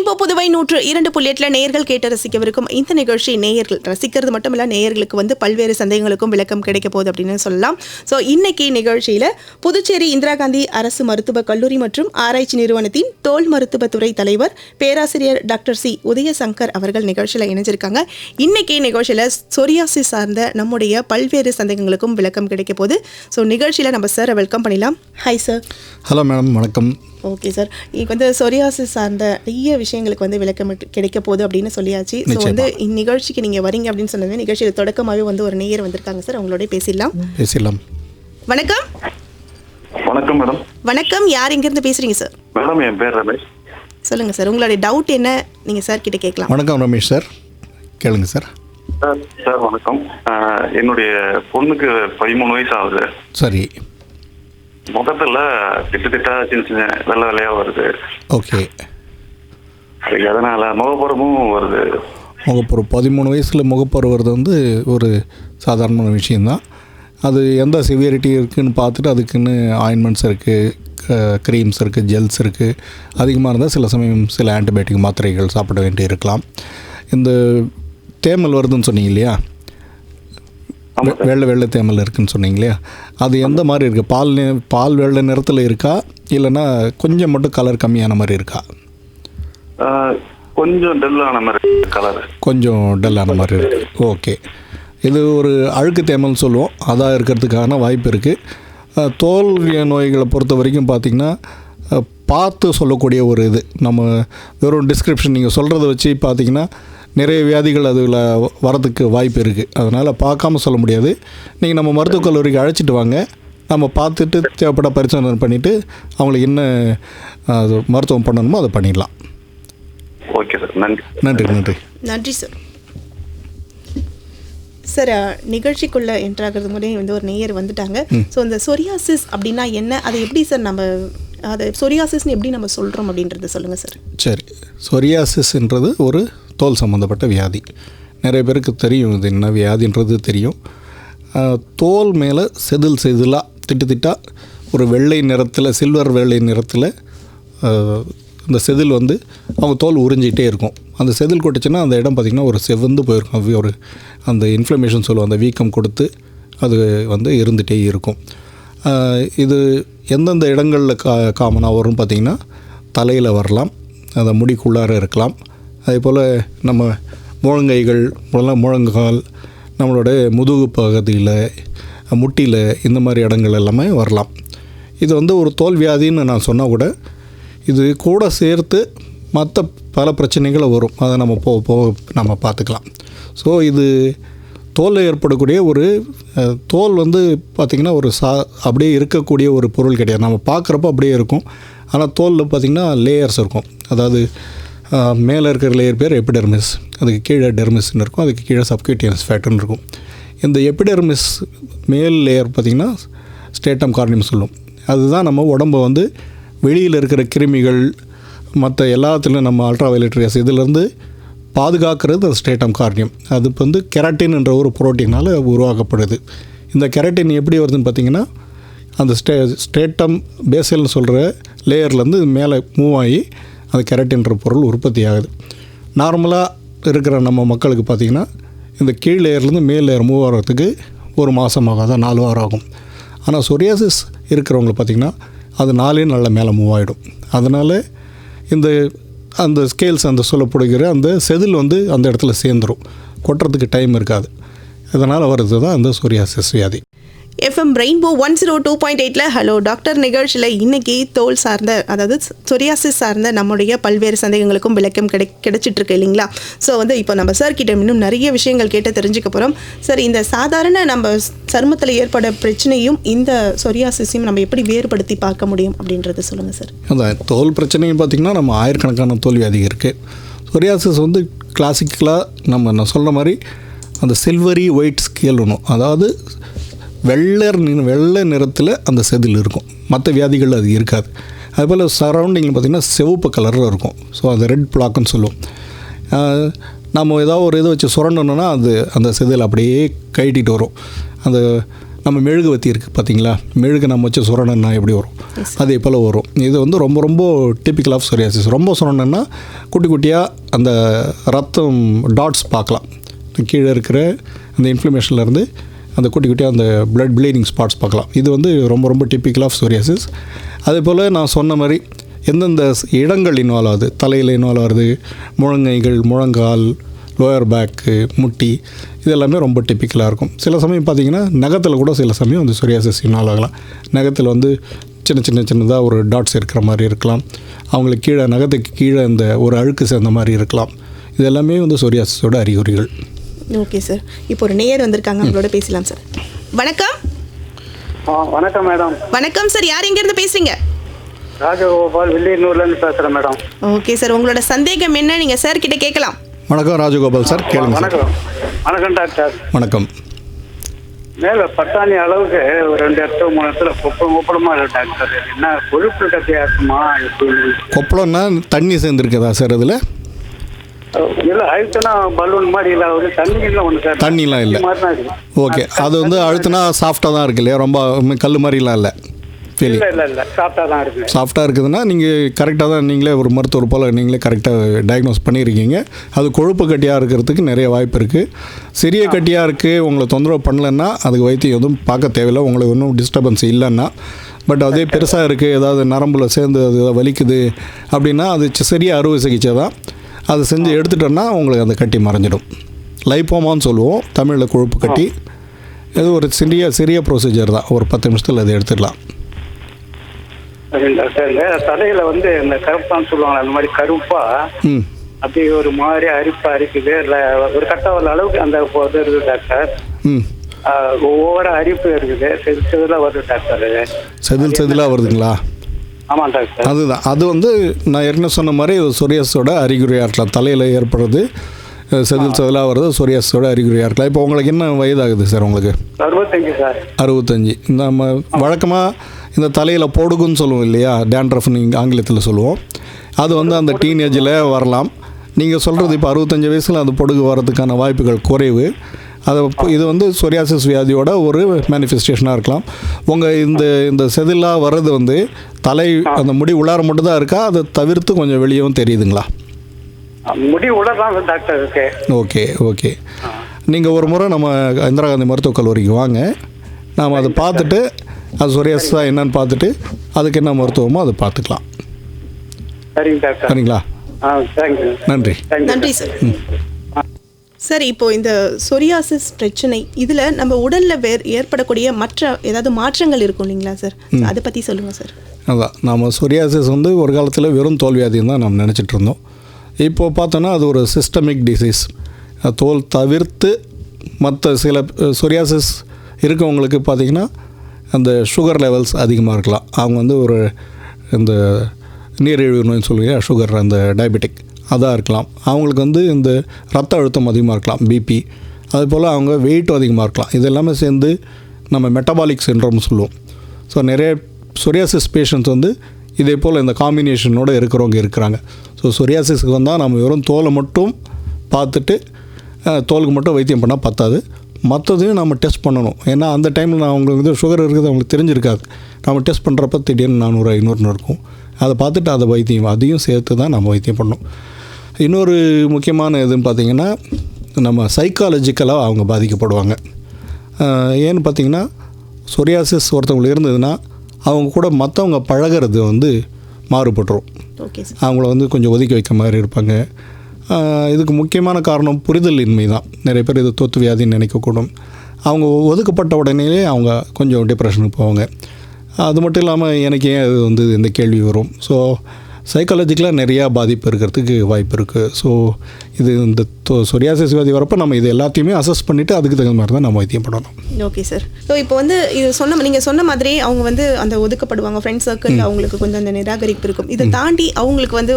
Rainbow Puduvai 102.8 நேயர்கள் கேட்டு ரசிக்கவிருக்கும் இந்த நிகழ்ச்சி நேயர்கள் ரசிக்கிறது மட்டும் இல்ல, நேயர்களுக்கு வந்து பல்வேறு சந்தேகங்களுக்கும் விளக்கம் கிடைக்க போகுது அப்படின்னு சொல்லலாம். ஸோ இன்னைக்கு நிகழ்ச்சியில புதுச்சேரி இந்திரா காந்தி அரசு மருத்துவக் கல்லூரி மற்றும் ஆராய்ச்சி நிறுவனத்தின் தோல் மருத்துவத்துறை தலைவர் பேராசிரியர் டாக்டர் சி உதயசங்கர் அவர்கள் நிகழ்ச்சியில் இணைஞ்சிருக்காங்க. இன்னைக்கு நிகழ்ச்சியில சொரியாசிஸ் சார்ந்த நம்முடைய பல்வேறு சந்தேகங்களுக்கும் விளக்கம் கிடைக்க போகுது. ஸோ நிகழ்ச்சியில நம்ம சார் வெல்கம் பண்ணிடலாம். Hi sir. ஹலோ மேடம், வணக்கம். ஓகே சார், இப்போ வந்து சொரியாசிஸ் சார்ந்த நிறைய விஷயங்களுக்கு வந்து விளக்கம் கிடைக்க போகுது அப்படின்னு சொல்லியாச்சு. ஸோ வந்து இந்நிகழ்ச்சிக்கு நீங்கள் வரீங்க அப்படின்னு சொன்னது நிகழ்ச்சியில் தொடக்கமாகவே வந்து ஒரு நேயர் வந்திருக்காங்க சார், அவங்களோட பேசலாம். வணக்கம். வணக்கம் மேடம். வணக்கம், யார் இங்கிருந்து பேசுறீங்க சார்? மேடம், என் பேர் ரமேஷ். சொல்லுங்க சார், உங்களுடைய டவுட் என்ன, நீங்கள் சார் கிட்ட கேட்கலாம். வணக்கம் ரமேஷ் சார், கேளுங்க சார். சார் வணக்கம். என்னுடைய பொண்ணுக்கு 13 வயசு ஆகுது. சரி. முகத்துல திட்டா சின்ன சின்ன வெள்ளை வெள்ளையா வருது. ஓகே. அதனால முகப்பருவும் வருது. முகப்பரு 13 வயசில் முகப்பரு வருது வந்து ஒரு சாதாரணமான விஷயந்தான். அது எந்த சிவியரிட்டி இருக்குதுன்னு பார்த்துட்டு அதுக்குன்னு ஆயின்மெண்ட்ஸ் இருக்குது, க்ரீம்ஸ் இருக்குது, ஜெல்ஸ் இருக்குது. அதிகமாக இருந்தால் சில சமயம் சில ஆன்டிபயோட்டிக் மாத்திரைகள் சாப்பிட வேண்டி இருக்கலாம். இந்த தேமல் வருதுன்னு சொன்னீங்க இல்லையா, வெள்ளை தேமல் இருக்குதுன்னு சொன்னீங்க இல்லையா, அது எந்த மாதிரி இருக்குது? பால் வெள்ளை நிறத்தில் இருக்கா, இல்லைன்னா கொஞ்சம் மட்டும் கலர் கம்மியான மாதிரி இருக்கா? கொஞ்சம் டல்லான மாதிரி கலர். கொஞ்சம் டல்லான மாதிரி இருக்குது. ஓகே. இது ஒரு அழுக்கு தேமல்னு சொல்லுவோம், அதாக இருக்கிறதுக்கான வாய்ப்பு இருக்குது. தோல் நோய்களை பொறுத்த வரைக்கும் பார்த்திங்கன்னா பார்த்து சொல்லக்கூடிய ஒரு இது, நம்ம வெறும் டிஸ்கிரிப்ஷன் நீங்கள் சொல்கிறத வச்சு பார்த்திங்கன்னா நிறைய வியாதிகள் அதில் வரதுக்கு வாய்ப்பு இருக்குது. அதனால் பார்க்காம சொல்ல முடியாது. நீங்கள் நம்ம மருத்துவக் கல்லூரிக்கு அழைச்சிட்டு வாங்க, நம்ம பார்த்துட்டு தேவைப்பட்ட பரிசோதனை பண்ணிவிட்டு அவங்களுக்கு என்ன மருத்துவம் பண்ணணுமோ அதை பண்ணிடலாம். ஓகே சார், நன்றி. நன்றி சார். சார், நிகழ்ச்சிக்குள்ளே என்ட்ராகிறது முறை வந்து ஒரு நேயர் வந்துட்டாங்க. ஸோ இந்த சொரியாசிஸ் அப்படின்னா என்ன, அதை எப்படி சார் நம்ம அதை சொரியாசிஸ்ன்னு எப்படி நம்ம சொல்கிறோம் அப்படின்றத சொல்லுங்கள் சார். சரி, சொரியாசிஸ்ன்றது ஒரு தோல் சம்மந்தப்பட்ட வியாதி. நிறைய பேருக்கு தெரியும் இது என்ன வியாதின்றது தெரியும். தோல் மேலே செதிலாக திட்டாக ஒரு வெள்ளை நிறத்தில், சில்வர் வெள்ளை நிறத்தில் அந்த செதில் வந்து அவங்க தோல் உறிஞ்சிக்கிட்டே இருக்கும். அந்த செதில் கொட்டுச்சுன்னா அந்த இடம் பார்த்திங்கன்னா ஒரு செவந்து போயிருக்கும். ஒரு அந்த இன்ஃப்ளமேஷன் சொல்லுவோம், அந்த வீக்கம் கொடுத்து அது வந்து இருந்துகிட்டே இருக்கும். இது எந்தெந்த இடங்களில் காமனாக வரும் பார்த்திங்கன்னா தலையில் வரலாம், அந்த முடிக்குள்ளார இருக்கலாம். அதே போல் நம்ம முழங்கைகள், முழங்கால், நம்மளோட முதுகு பகுதியில், முட்டியில், இந்த மாதிரி இடங்கள் எல்லாமே வரலாம். இது வந்து ஒரு தோல் வியாதின்னு நான் சொன்னால் கூட இது கூட சேர்த்து மற்ற பல பிரச்சனைகள் வரும். அதை நம்ம போக நம்ம பார்த்துக்கலாம். ஸோ இது தோலில் ஏற்படக்கூடிய ஒரு தோல் வந்து பார்த்திங்கன்னா ஒரு அப்படியே இருக்கக்கூடிய ஒரு பொருள் கிடையாது. நம்ம பார்க்குறப்ப அப்படியே இருக்கும், ஆனால் தோலில் பார்த்திங்கன்னா லேயர்ஸ் இருக்கும். அதாவது மேலே இருக்கிற லேயர் பேர் எபிடெர்மிஸ், அதுக்கு கீழே டெர்மிஸ்ன்னு இருக்கும், அதுக்கு கீழே சப்கியூட்டேனியஸ் ஃபேட்டுன்னு இருக்கும். இந்த எபிடெர்மிஸ் மேல் லேயர் பார்த்திங்கன்னா ஸ்ட்ரேட்டம் கார்னியம் சொல்லும். அதுதான் நம்ம உடம்பை வந்து வெளியில் இருக்கிற கிருமிகள் மற்ற எல்லாத்துலையும் நம்ம அல்ட்ராவயலட் ரேஸ் இதிலேருந்து பாதுகாக்கிறது அந்த ஸ்ட்ரேட்டம் கார்னியம். அது வந்து கெராட்டின் என்ற ஒரு புரோட்டீனால் உருவாக்கப்படுது. இந்த கெராட்டின் எப்படி வருதுன்னு பார்த்திங்கன்னா அந்த ஸ்ட்ரேட்டம் பேசல்னு சொல்கிற லேயர்லேருந்து மேலே மூவ் ஆகி அந்த கெராட்டின்ற பொருள் உற்பத்தி ஆகுது. நார்மலாக இருக்கிற நம்ம மக்களுக்கு பார்த்திங்கன்னா இந்த கீழ் லேயர்லேருந்து மேல் லேயர் மூவ் ஆகிறதுக்கு ஒரு மாதம் ஆகாது, 4 வாரம் ஆகும். ஆனால் சொரியாசிஸ் இருக்கிறவங்களை பார்த்திங்கன்னா அது 4 நாளில் மேலே மூவ் ஆகிடும். அதனால் அந்த ஸ்கேல்ஸ் அந்த சொல்லப்படுகிற அந்த செதில் வந்து அந்த இடத்துல சேர்ந்துடும், கொட்டுறதுக்கு டைம் இருக்காது. அதனால் வர்றது தான் அந்த சொரியாசிஸ் வியாதி. FM ரெயின்போ 102.8 ஹலோ டாக்டர் நிகழ்ச்சியில் இன்றைக்கி தோல் சார்ந்த, அதாவது சொரியாசிஸ் சார்ந்த நம்முடைய பல்வேறு சந்தேகங்களுக்கும் விளக்கம் கிடைச்சிட்டு இருக்கு இல்லைங்களா. ஸோ வந்து இப்போ நம்ம சார் கிட்ட இன்னும் நிறைய விஷயங்கள் கேட்டு தெரிஞ்சுக்க போகிறோம். சார், இந்த சாதாரண நம்ம சருமத்தில் ஏற்பட பிரச்சனையும் இந்த சொரியாசிஸையும் நம்ம எப்படி வேறுபடுத்தி பார்க்க முடியும் அப்படின்றத சொல்லுங்கள் சார். அந்த தோல் பிரச்சனையும் பார்த்திங்கன்னா நம்ம ஆயிரக்கணக்கான தோல் வியாதி இருக்குது. சொரியாசிஸ் வந்து கிளாசிக்கலாக நான் சொல்கிற மாதிரி அந்த சில்வரி ஒயிட் ஸ்கேல் ஒன்றும், அதாவது வெள்ளை நிறத்தில் அந்த செதில் இருக்கும். மற்ற வியாதிகள் அது இருக்காது. அதுபோல் சரௌண்டிங்கில் பார்த்திங்கன்னா சிவப்பு கலரில் இருக்கும். ஸோ அது ரெட் பிளாக்குன்னு சொல்லுவோம். நம்ம ஏதாவது ஒரு இதை வச்சு சுரண்டணுன்னா அந்த செதில் அப்படியே கட்டிட்டு வரும். அந்த நம்ம மெழுகுவத்தி இருக்குது பார்த்தீங்களா, மெழுகு நம்ம வச்சு சுரணன்னா எப்படி வரும் அதே போல் வரும். இது வந்து ரொம்ப ரொம்ப டிப்பிக்கல் ஆஃப் சொரியாசிஸ். ரொம்ப சுரணன்னா குட்டி குட்டியாக அந்த ரத்தம் டாட்ஸ் பார்க்கலாம். கீழே இருக்கிற அந்த இன்ஃப்ளமேஷன்லேருந்து அந்த குட்டி குட்டியாக அந்த பிளட் ப்ளீடிங் ஸ்பாட்ஸ் பார்க்கலாம். இது வந்து ரொம்ப ரொம்ப டிப்பிக்கல் ஆஃப் சொரியாசிஸ். அதே போல் நான் சொன்ன மாதிரி எந்தெந்த இடங்கள் இன்வால்வ் ஆகுது, தலையில் இன்வால்வ் ஆகுது, முழங்கைகள், முழங்கால், லோயர் பேக்கு, முட்டி, இது எல்லாமே ரொம்ப டிப்பிக்கலாக இருக்கும். சில சமயம் பார்த்திங்கன்னா நகத்தில் கூட சில சமயம் வந்து சொரியாசிஸ் இன்வால்வ் ஆகலாம். நகத்தில் வந்து சின்னதாக ஒரு டாட்ஸ் இருக்கிற மாதிரி இருக்கலாம். அவங்களுக்கு கீழே நகத்துக்கு கீழே இந்த ஒரு அழுக்கு சேர்ந்த மாதிரி இருக்கலாம். இது எல்லாமே வந்து சொரியாசிஸோட அறிகுறிகள். ஓகே சார், இப்போ ஒரு நேயர் வந்திருக்காங்க, அவங்களோட பேசலாம் சார். வணக்கம். வணக்கம் மேடம். வணக்கம் சார், யார் எங்கேருந்து பேசுகிறீங்க? ராஜகோபால், வில்லியனூர்லேருந்து பேசுகிறேன் மேடம். ஓகே சார், உங்களோட சந்தேகம் என்ன, நீங்கள் சார் கிட்ட கேட்கலாம். வணக்கம் ராஜகோபால் சார், கேளுங்க சார். வணக்கம். வணக்கம் டாக்டர். வணக்கம். மேலே பட்டாணி அளவுக்கு ஒரு 2 இடத்துல 3 இடத்துல கொப்பளமாக இருக்கு டாக்டர். என்ன கொழுப்பு கட்டியாக இருக்குமா? கொப்பளம்னா தண்ணி சேர்ந்துருக்குதா சார் அதில்? இல்லை, அழுத்தினா பலூன் மாதிரி இல்லை, ஒரு தண்ணிலாம் ஒன்று சார். தண்ணிலாம் இல்லை. மாதிரி தான் இருக்கு. ஓகே, அது வந்து அழுத்தினா சாஃப்டாக தான் இருக்கு இல்லையா? ரொம்ப கல் மாதிரிலாம் இல்லை. இல்லை சாஃப்டாக தான் இருக்கு. சாஃப்டாக இருக்குதுன்னா நீங்கள் கரெக்டாக தான், நீங்களே ஒரு மருத்துவர் போல் நீங்களே கரெக்டாக டயக்னோஸ் பண்ணியிருக்கீங்க. அது கொழுப்பு கட்டியாக இருக்கிறதுக்கு நிறைய வாய்ப்பு இருக்குது. சிறிய கட்டியாக இருக்குது, உங்களை தொந்தரவு பண்ணலைன்னா அதுக்கு வைத்தியம் எதுவும் பார்க்க தேவையில்லை. உங்களுக்கு ஒன்றும் டிஸ்டர்பன்ஸ் இல்லைன்னா. பட் அதே பெருசாக இருக்குது, ஏதாவது நரம்பில் சேர்ந்து அது வலிக்குது அப்படின்னா அது சரியாக அறுவை சிகிச்சை தான். அதை செஞ்சு எடுத்துட்டோன்னா உங்களுக்கு அந்த கட்டி மறைஞ்சிடும். லைப்போமான்னு சொல்லுவோம் தமிழில், கொழுப்பு கட்டி. இது ஒரு சிறிய ப்ரொசீஜர் தான், ஒரு 10 நிமிஷத்தில் அதை எடுத்துடலாம். தலையில வந்து இந்த கருப்பான்னு சொல்லுவாங்க, அந்த மாதிரி கருப்பா அப்படி ஒரு மாதிரி அரிப்பா அரிக்குது. ஒரு கட்டவர அளவுக்கு அந்த இது இருக்குது டாக்டர். ஒவ்வொரு அரிப்பு இருக்குது, செதிலாக வருது டாக்டர். செதிலாக வருதுங்களா? ஆமாம் டாக்டர். அதுதான், அது வந்து நான் ஏற்கனவே சொன்ன மாதிரி சொரியாஸோட அறிகுறியாக இருக்கலாம். தலையில் ஏற்படுறது செதிலாக வருது, சொரியாஸோட அறிகுறியாக இருக்கலாம். இப்போ உங்களுக்கு என்ன வயதாகுது சார்? உங்களுக்கு 65 சார். 65. நம்ம வழக்கமாக இந்த தலையில் பொடுகுன்னு சொல்லுவோம் இல்லையா, டேண்ட்ரஃப்னு ஆங்கிலத்தில் சொல்லுவோம். அது வந்து அந்த டீனேஜில் வரலாம். நீங்கள் சொல்கிறது இப்போ 65 வயசில் அந்த பொடுகு வர்றதுக்கான வாய்ப்புகள் குறைவு. இது வந்து சொரியாசிஸ் வியாதியோட ஒரு மேனிஃபெஸ்டேஷனாக இருக்கலாம். உங்கள் இந்த செதிலாக வர்றது வந்து தலை அந்த முடி உள்ளார மட்டும் தான் இருக்கா, அதை தவிர்த்து கொஞ்சம் வெளியவும் தெரியுதுங்களா? முடி உள்ளதான் டாக்டர் இருக்கு. ஓகே. நீங்கள் ஒரு முறை நம்ம இந்திரா காந்தி மருத்துவக் கல்லூரிக்கு வாங்க, நாம் அதை பார்த்துட்டு அது சொரியாசிஸா என்னன்னு பார்த்துட்டு அதுக்கு என்ன மருத்துவமோ அதை பார்த்துக்கலாம். சரிங்க டாக்டர். சரிங்களா? நன்றி. நன்றி சார். சார், இப்போ இந்த சொரியாசிஸ் பிரச்சனை இதில் நம்ம உடலில் ஏற்படக்கூடிய மற்ற ஏதாவது மாற்றங்கள் இருக்கும் இல்லைங்களா சார்? அதை பற்றி சொல்லுங்கள் சார். அதான், நம்ம சொரியாசிஸ் வந்து ஒரு காலத்தில் வெறும் தோல் வியாதின்னு தான் நம்ம நினச்சிட்டு இருந்தோம். இப்போது பார்த்தோன்னா அது ஒரு சிஸ்டமிக் டிசீஸ். தோல் தவிர்த்து மற்ற சில சொரியாசிஸ் இருக்கவங்களுக்கு பார்த்திங்கன்னா அந்த சுகர் லெவல்ஸ் அதிகமாக இருக்கலாம். அவங்க வந்து ஒரு இந்த நீரிழிவு நோய்னு சொல்லுங்க, சுகர், அந்த டயபெட்டிக் அதாக இருக்கலாம். அவங்களுக்கு வந்து இந்த ரத்த அழுத்தம் அதிகமாக இருக்கலாம், பிபி. அதுபோல் அவங்க வெயிட்டும் அதிகமாக இருக்கலாம். இது எல்லாமே சேர்ந்து நம்ம மெட்டபாலிக் சிண்ட்ரோம் சொல்லுவோம். ஸோ நிறைய சொரியாசிஸ் பேஷண்ட்ஸ் வந்து இதே போல் இந்த காம்பினேஷனோடு இருக்கிறவங்க இருக்கிறாங்க. ஸோ சொரியாசிஸ்க்கு வந்தால் நம்ம வெறும் தோலை மட்டும் பார்த்துட்டு தோலுக்கு மட்டும் வைத்தியம் பண்ணால் பத்தாது, மற்றதையும் நம்ம டெஸ்ட் பண்ணணும். ஏன்னா அந்த டைமில் அவங்களுக்கு வந்து சுகர் இருக்குது அவங்களுக்கு தெரிஞ்சிருக்காது. நம்ம டெஸ்ட் பண்ணுறப்ப திடீர்னு 400 500 இருக்கும். அதை பார்த்துட்டு அதை அதையும் சேர்த்து தான் நம்ம வைத்தியம் பண்ணணும். இன்னொரு முக்கியமான இதுன்னு பார்த்திங்கன்னா நம்ம சைக்காலஜிக்கலாக அவங்க பாதிக்கப்படுவாங்க. ஏன்னு பார்த்திங்கன்னா சொரியாசிஸ் ஒருத்தவங்களுக்கு இருந்ததுன்னா அவங்க கூட மற்றவங்க பழகிறது வந்து மாறுபட்டுரும். அவங்கள வந்து கொஞ்சம் ஒதுக்கி வைக்க மாதிரி இருப்பாங்க. இதுக்கு முக்கியமான காரணம் புரிதல் இன்மை தான். நிறைய பேர் இது தொத்து வியாதின்னு நினைக்கக்கூடும். அவங்க ஒதுக்கப்பட்ட உடனேயே அவங்க கொஞ்சம் டிப்ரெஷனுக்கு போவாங்க. அது மட்டும் இல்லாமல் எனக்கு ஏன் அது வந்து இந்த கேள்வி வரும். ஸோ சைக்காலஜிக்கலாக நிறையா பாதிப்பு இருக்கிறதுக்கு வாய்ப்பு இருக்குது. ஸோ இது இந்த சொரியாசிஸ் வியாதி வரப்போ நம்ம இது எல்லாத்தையுமே அசஸ் பண்ணிவிட்டு அதுக்கு தகுந்த மாதிரி தான் நம்ம வைத்தியம் பண்ணணும். Okay sir. ஸோ இப்போ வந்து இது நீங்கள் சொன்ன மாதிரி அவங்க வந்து அந்த ஒதுக்கப்படுவாங்க, ஃப்ரெண்ட் சர்க்கிள் அவங்களுக்கு கொஞ்சம் அந்த நிராகரிப்பு இருக்கும். இதை தாண்டி அவங்களுக்கு வந்து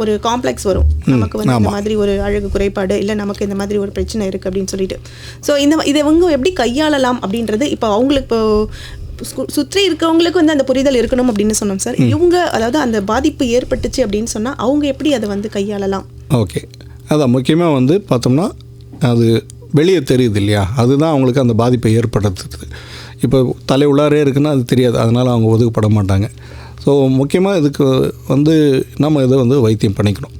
ஒரு காம்ப்ளெக்ஸ் வரும், நமக்கு வந்து இந்த மாதிரி ஒரு அழகு குறைபாடு இல்லை, நமக்கு இந்த மாதிரி ஒரு பிரச்சனை இருக்குது அப்படின்னு சொல்லிட்டு. ஸோ இதை இவங்க எப்படி கையாளலாம் அப்படின்றது இப்போ அவங்களுக்கு இப்போ சுற்றி இருக்கவங்களுக்கு வந்து அந்த புரிதல் இருக்கணும் அப்படின்னு சொன்னோம் சார். இவங்க அதாவது அந்த பாதிப்பு ஏற்பட்டுச்சு அப்படின்னு சொன்னால் அவங்க எப்படி அதை வந்து கையாளலாம்? ஓகே, அதான் முக்கியமாக வந்து பார்த்தோம்னா அது வெளியே தெரியுது இல்லையா, அதுதான் அவங்களுக்கு அந்த பாதிப்பை ஏற்படுத்துது. இப்போ தலை உள்ளாரே இருக்குன்னா அது தெரியாது, அதனால் அவங்க ஒதுக்கப்பட மாட்டாங்க. ஸோ முக்கியமாக இதுக்கு வந்து நம்ம இதை வந்து வைத்தியம் பண்ணிக்கணும்.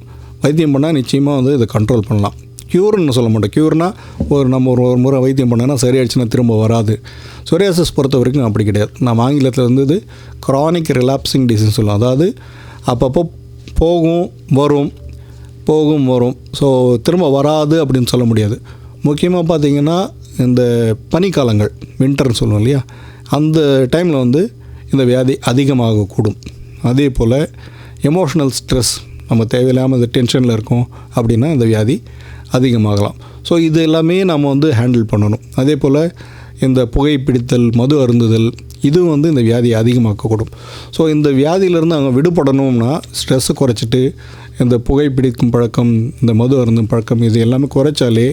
வைத்தியம் பண்ணால் நிச்சயமாக வந்து இதை கண்ட்ரோல் பண்ணலாம். க்யூர்னு சொல்ல மாட்டோம். க்யூர்னால் நம்ம ஒரு முறை வைத்தியம் பண்ணோன்னா சரியாயிடுச்சுன்னா திரும்ப வராது. சொரியாசிஸ் பொறுத்த வரைக்கும் அப்படி கிடையாது. நம்ம ஆங்கிலத்தில் வந்து இது க்ரானிக் ரிலாப்சிங் டிசீஸ் சொல்லுவோம். அதாவது அப்பப்போ போகும் வரும். ஸோ திரும்ப வராது அப்படின்னு சொல்ல முடியாது. முக்கியமாக பார்த்திங்கன்னா இந்த பனிக்காலங்கள், வின்டர்னு சொல்லுவோம் இல்லையா, அந்த டைமில் வந்து இந்த வியாதி அதிகமாகக்கூடும். அதே போல் எமோஷ்னல் ஸ்ட்ரெஸ், நம்ம தேவையில்லாமல் இந்த டென்ஷனில் இருக்கோம் அப்படின்னா இந்த வியாதி அதிகமாகலாம். ஸோ இது எல்லாமே நம்ம வந்து ஹேண்டில் பண்ணணும். அதே போல் இந்த புகைப்பிடித்தல், மது அருந்துதல், இது வந்து இந்த வியாதியை அதிகமாக்கக்கூடும். ஸோ இந்த வியாதியிலேருந்து அவங்க விடுபடணும்னா ஸ்ட்ரெஸ்ஸை குறைச்சிட்டு இந்த புகைப்பிடிக்கும் பழக்கம், இந்த மது அருந்தும் பழக்கம், இது எல்லாமே குறைச்சாலே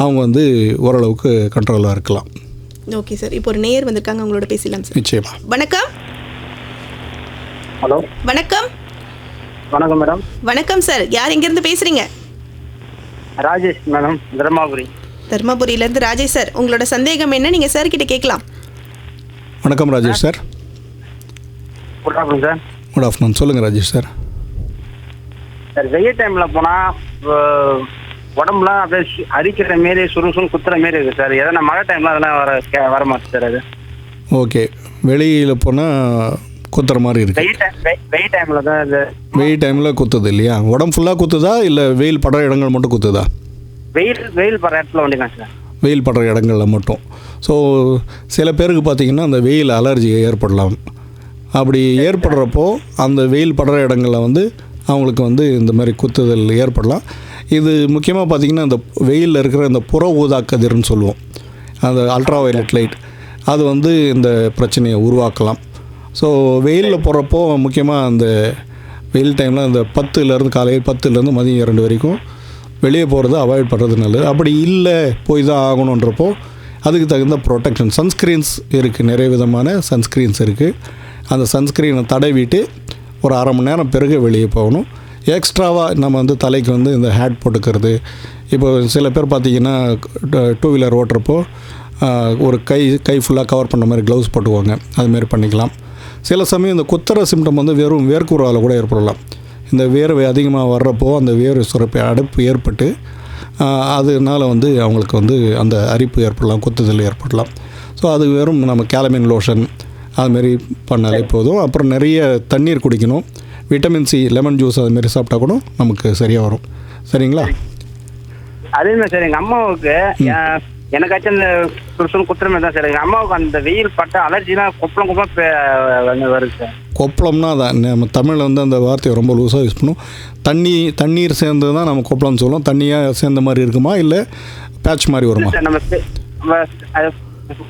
அவங்க வந்து ஓரளவுக்கு கண்ட்ரோலாக இருக்கலாம். ஓகே சார், இப்போ ஒரு நேயர் வந்திருக்காங்க, அவங்களோட பேசலாம் சார். நிச்சயமா. வணக்கம். ஹலோ, வணக்கம். வணக்கம் மேடம். வணக்கம் சார், யார் எங்கேருந்து பேசுகிறீங்க? ராஜேஷ் மேடம், தர்மாபுரி. தர்மபுரியிலேருந்து ராஜேஷ் சார், உங்களோட சந்தேகம் என்ன, நீங்கள் சார் கிட்ட கேட்கலாம். வணக்கம் Rajesh sir. Good afternoon sir. Good afternoon. சொல்லுங்கள் ராஜேஷ் சார். சார், வெயில் டைமில் போனால் உடம்புலாம் அப்படியே அரிக்கிற மாரி, சுறுசுறு குத்துற மாரி இருக்குது சார். எதனா மழை டைமில் அதெல்லாம் வர மாட்டேது சார். அது ஓகே, வெளியில் போனால் குத்துற மாதிரி இருக்குது. வெயில் டைமில் தான் இது. வெயில் டைமில் குத்துது இல்லையா? உடம்பு ஃபுல்லாக குத்துதா இல்லை வெயில் படுற இடங்கள் மட்டும் குத்துதா? வெயில் படுற இடத்துல ஒண்டிதான் சார். வெயில் படுற இடங்களில் மட்டும். ஸோ சில பேருக்கு பார்த்திங்கன்னா அந்த வெயில் அலர்ஜி ஏற்படலாம். அப்படி ஏற்படுறப்போ அந்த வெயில் படுற இடங்களில் வந்து அவங்களுக்கு வந்து இந்த மாதிரி குத்துதல் ஏற்படலாம். இது முக்கியமாக பார்த்திங்கன்னா இந்த வெயிலில் இருக்கிற இந்த புற ஊதா கதிர்னு சொல்லுவோம், அந்த அல்ட்ரா வயலட் லைட், அது வந்து இந்த பிரச்சனையை உருவாக்கலாம். ஸோ வெயிலில் போகிறப்போ முக்கியமாக அந்த வெயில் டைமில் அந்த 10லேருந்து காலையில் 10லேருந்து மதியம் 2 வரைக்கும் வெளியே போகிறத அவாய்ட் பண்ணுறது நல்லது. அப்படி இல்லை போய் தான் ஆகணுன்றப்போ அதுக்கு தகுந்த ப்ரொடெக்ஷன் சன்ஸ்க்ரீன்ஸ் இருக்குது, நிறைய விதமான சன்ஸ்க்ரீன்ஸ் இருக்குது. அந்த சன்ஸ்க்ரீனை தடவிட்டு ஒரு அரை மணி நேரம் பிறகு வெளியே போகணும். எக்ஸ்ட்ராவாக நம்ம வந்து தலைக்கு வந்து இந்த ஹேட் போட்டுக்கிறது. இப்போ சில பேர் பார்த்திங்கன்னா 2 வீலர் ஓட்டுறப்போ ஒரு கை ஃபுல்லாக கவர் பண்ண மாதிரி க்ளவுஸ் போட்டுக்குவாங்க, அதுமாரி பண்ணிக்கலாம். சில சமயம் இந்த குத்துற சிம்டம் வந்து வெறும் வேர்க்குறால் கூட ஏற்படலாம். இந்த வேர்வை அதிகமாக வர்றப்போ அந்த வேர்வை சுரப்பை அடைப்பு ஏற்பட்டு அதனால் வந்து அவங்களுக்கு வந்து அந்த அரிப்பு ஏற்படலாம், குத்துதல் ஏற்படலாம். ஸோ அது வெறும் நம்ம கேலமின் லோஷன் அதுமாரி பண்ணாலே போதும். அப்புறம் நிறைய தண்ணீர் குடிக்கணும். விட்டமின் சி, லெமன் ஜூஸ் அதுமாரி சாப்பிட்டா கூட நமக்கு சரியாக வரும். சரிங்களா? அதே மாதிரி சார், எங்கள் அம்மாவுக்கு எனக்காச்சும் அந்த சுறுசுறு குத்துற மாதிரி தான் சார். எங்கள் அம்மாவுக்கு அந்த வெயில் பட்ட அலர்ஜிலாம் கொப்பளம் வருது சார். கொப்பளம்னா அதான் நம்ம தமிழில் வந்து அந்த வார்த்தையை ரொம்ப லூஸாக யூஸ் பண்ணுவோம். தண்ணீர் சேர்ந்து தான் நம்ம கொப்பளம்னு சொல்லுவோம். தண்ணியாக சேர்ந்த மாதிரி இருக்குமா இல்லை பேட்ச் மாதிரி வருமா? நம்ம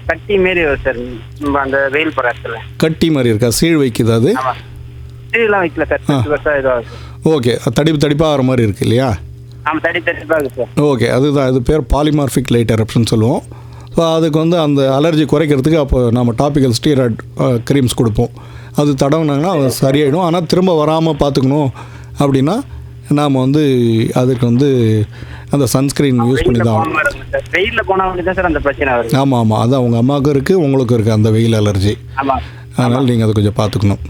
கட்டி மாரி வரும் சார். நம்ம அந்த வெயில் படுற இடத்துல கட்டி மாதிரி இருக்கா? சீழ் வைக்குது? அது சீழெலாம் வைக்கல சார், இதாக. ஓகே, தடிப்பாக ஆகிற மாதிரி இருக்குது இல்லையா? ஆமாம், தடிப்பாக இருக்குது சார். ஓகே, அதுதான். இது பேர் பாலிமார்பிக் லைட் எரப்ஷன் சொல்லுவோம். ஸோ அதுக்கு வந்து அந்த அலர்ஜி குறைக்கிறதுக்கு அப்போ நம்ம டாபிக்கல் ஸ்டீராய்டு க்ரீம்ஸ் கொடுப்போம். அது தடவுனாங்கன்னா அது சரியாயிடும். ஆனால் திரும்ப வராமல் பார்த்துக்கணும் அப்படின்னா நாம் வந்து அதுக்கு வந்து அந்த சன்ஸ்க்ரீன் யூஸ் பண்ணி தான் ஆகணும். வெயிலில் போனால் வந்து தான் சார் அந்த பிரச்சனை வருது. ஆமாம், அதான் உங்கள் அம்மாவுக்கும் இருக்குது, உங்களுக்கும் இருக்குது அந்த வெயில் அலர்ஜி. ஆமாம், அதனால் நீங்கள் அதை கொஞ்சம் பார்த்துக்கணும்.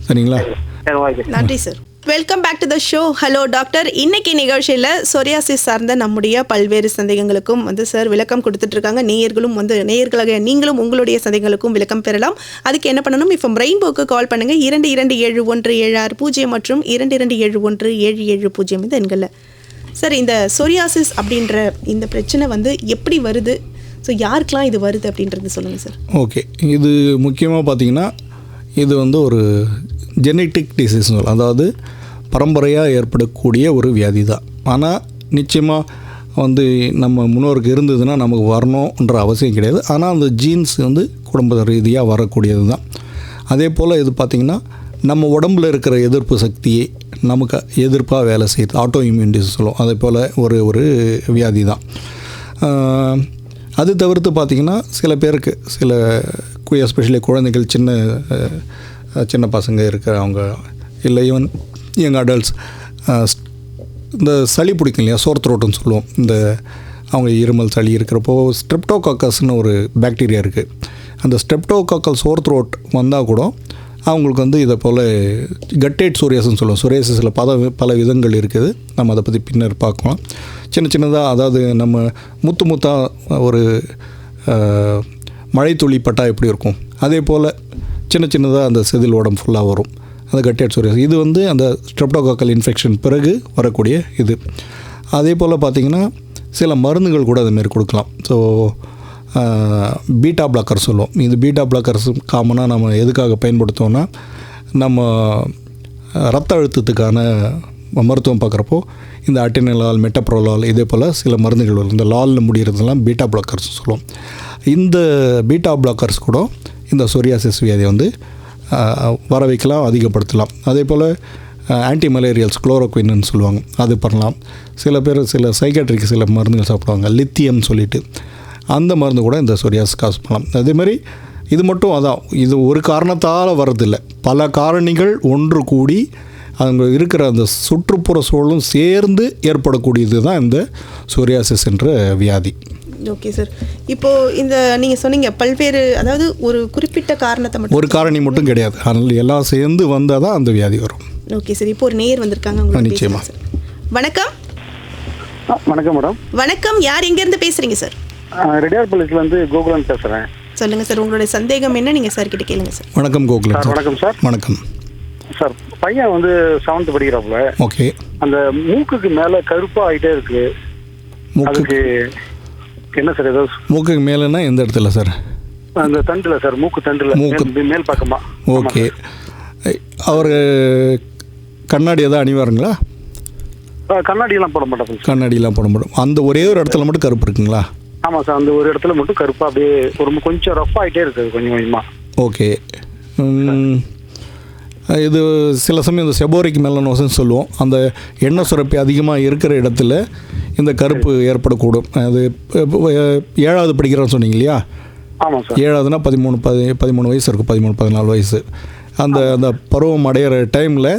சரிங்களா? சரி, ஓகே. நன்றி sir. Welcome back to the show. Hello doctor. இன்னைக்கு நிகழ்ச்சியில் சொரியாசிஸ் சார்ந்த நம்முடைய பல்வேறு சந்தேகங்களுக்கும் வந்து சார் விளக்கம் கொடுத்துட்ருக்காங்க. நேயர்களாக நீங்களும் உங்களுடைய சந்தேகங்களுக்கும் விளக்கம் பெறலாம். அதுக்கு என்ன பண்ணணும்? இப்போ ரெயின்போக்கு கால் பண்ணுங்கள். 227176 மற்றும் 227177 இந்த எண்களில். சார், இந்த சொரியாசிஸ் அப்படின்ற இந்த பிரச்சனை வந்து எப்படி வருது? ஸோ யாருக்கெல்லாம் இது வருது அப்படின்றது சொல்லுங்கள் சார். ஓகே, இது முக்கியமாக பார்த்தீங்கன்னா இது வந்து ஒரு ஜெனட்டிக் டிசீஸ், அதாவது பரம்பரையாக ஏற்படக்கூடிய ஒரு வியாதி தான். ஆனால் நிச்சயமாக வந்து நம்ம முன்னோருக்கு இருந்ததுன்னா நமக்கு வரணுன்ற அவசியம் கிடையாது. ஆனால் அந்த ஜீன்ஸ் வந்து குடும்ப ரீதியாக வரக்கூடியது தான். அதே போல் இது பார்த்திங்கன்னா நம்ம உடம்பில் இருக்கிற எதிர்ப்பு சக்தியை நமக்கு எதிர்ப்பாக வேலை செய்யுது, ஆட்டோ இம்யூன் டிசீஸ் சொல்லுவோம். அதே போல் ஒரு வியாதி தான். அது தவிர்த்து பார்த்திங்கன்னா சில பேருக்கு எஸ்பெஷலி குழந்தைகள், சின்ன பசங்க இருக்கிறவங்க, இல்லை ஈவன் யங் அடல்ட்ஸ், இந்த சளி பிடிக்கும் இல்லையா, சோர் த்ரோட்டுன்னு சொல்லுவோம். இந்த அவங்க இருமல் சளி இருக்கிறப்போ ஸ்ட்ரெப்டோகாக்கஸ்னு ஒரு பாக்டீரியா இருக்குது. அந்த ஸ்ட்ரெப்டோகாக்கல் சோர் த்ரோட் வந்தால் கூட அவங்களுக்கு வந்து இதை போல் கட்டேட் சோரியாசிஸ்ன்னு சொல்லுவோம். சோரியாசிஸில் பல விதங்கள் இருக்குது. நம்ம அதை பற்றி பின்னர் பார்க்கலாம். சின்னதாக அதாவது நம்ம முத்தாக ஒரு மழை துளி பட்டால் எப்படி இருக்கும், அதே போல் சின்னதாக அந்த செதில் உடம்பு ஃபுல்லாக வரும். அந்த கட்டேட் சோரியாசிஸ் இது வந்து அந்த ஸ்ட்ரெப்டோகாக்கல் இன்ஃபெக்ஷன் பிறகு வரக்கூடிய இது. அதே போல் பார்த்திங்கன்னா சில மருந்துகள் கூட அதுமாரி கொடுக்கலாம். ஸோ பீட்டா பிளாக்கர் சொல்லுவோம். இந்த பீட்டா பிளாக்கர்ஸ் காமனாக நம்ம எதுக்காக பயன்படுத்துவோம்னா, நம்ம ரத்த அழுத்தத்துக்கான மருத்துவம் பார்க்குறப்போ இந்த அட்டினலால், மெட்டப்ரோலால், இதே போல் சில மருந்துகள் வரும். இந்த லாலில் முடிகிறதுலாம் பீட்டா பிளாக்கர்ஸ் சொல்லுவோம். இந்த பீட்டா பிளாக்கர்ஸ் கூட இந்த சொரியாசிஸ் வியாதியை வந்து வர வைக்கலாம், அதிகப்படுத்தலாம். அதே போல் ஆன்டி மலேரியல்ஸ், குளோரோக்வின்னு சொல்லுவாங்க, அது பண்ணலாம். சில பேர் சில சைக்காட்ரிக்கு சில மருந்துகள் சாப்பிடுவாங்க, லித்தியம் சொல்லிட்டு, அந்த மருந்து கூட இந்த சொரியாசிஸ் காசு பண்ணலாம். அதேமாதிரி இது மட்டும் அதான், இது ஒரு காரணத்தால் வர்றதில்லை, பல காரணிகள் ஒன்று கூடி அங்கே இருக்கிற அந்த சுற்றுப்புற சூழலும் சேர்ந்து ஏற்படக்கூடியது தான் இந்த சொரியாசிஸ் என்ற வியாதி. Okay sir. இப்போது இந்த நீங்கள் சொன்னீங்க பல்வேறு, அதாவது ஒரு குறிப்பிட்ட காரணத்தை மட்டும், ஒரு காரணி மட்டும் கிடையாது, அதனால் எல்லாம் சேர்ந்து வந்தால் தான் அந்த வியாதி வரும். Okay sir. இப்போ ஒரு நேயர் வந்திருக்காங்க. நிச்சயமா. வணக்கம். வணக்கம் மேடம். வணக்கம். யார் எங்கேருந்து பேசுகிறீங்க சார்? ரெட்டியார்பாளையத்துலேருந்து கோகுலன் பேசுகிறேன். சொல்லுங்கள் சார், உங்களுடைய சந்தேகம் என்ன? நீங்கள் சார் கிட்ட கேளுங்க சார். வணக்கம் கோகுலன் சார். வணக்கம் சார். வணக்கம் சார், பையன் வந்து 7th படிக்கிறாப்புல. ஓகே. அந்த மூக்குக்கு மேலே கருப்பாக ஆகிட்டே இருக்கு. அதுக்கு என்ன சார்? ஏதாவது மூக்குக்கு மேலேன்னா எந்த இடத்துல சார்? அந்த தண்டில் சார், மூக்கு தண்டில் மேல் பக்கமா. ஓகே. அவர் கண்ணாடி எதாவது அணிவாருங்களா? கண்ணாடியெல்லாம் போட மாட்டோம். கண்ணாடியெல்லாம் போட மாட்டோம். அந்த ஒரே ஒரு இடத்துல மட்டும் கருப்பு இருக்குங்களா? ஆமாம் சார், அந்த ஒரு இடத்துல மட்டும் கருப்பாக அப்படியே ஒரு கொஞ்சம் ரஃப் ஆகிட்டே இருக்குது கொஞ்சம் கொஞ்சமாக. ஓகே. இது சில சமயம் இந்த செபோரிக் மெலனோசிஸ்ன்னு சொல்லுவோம். அந்த எண்ணெய் சுரப்பி அதிகமாக இருக்கிற இடத்துல இந்த கருப்பு ஏற்படக்கூடும். அது 7வது படிக்கிறோன்னு சொன்னீங்க இல்லையா? ஆமாம் சார். 7வதுனா 13 வயசு இருக்கும், 13-14 வயசு. அந்த பருவம் அடையிற டைமில்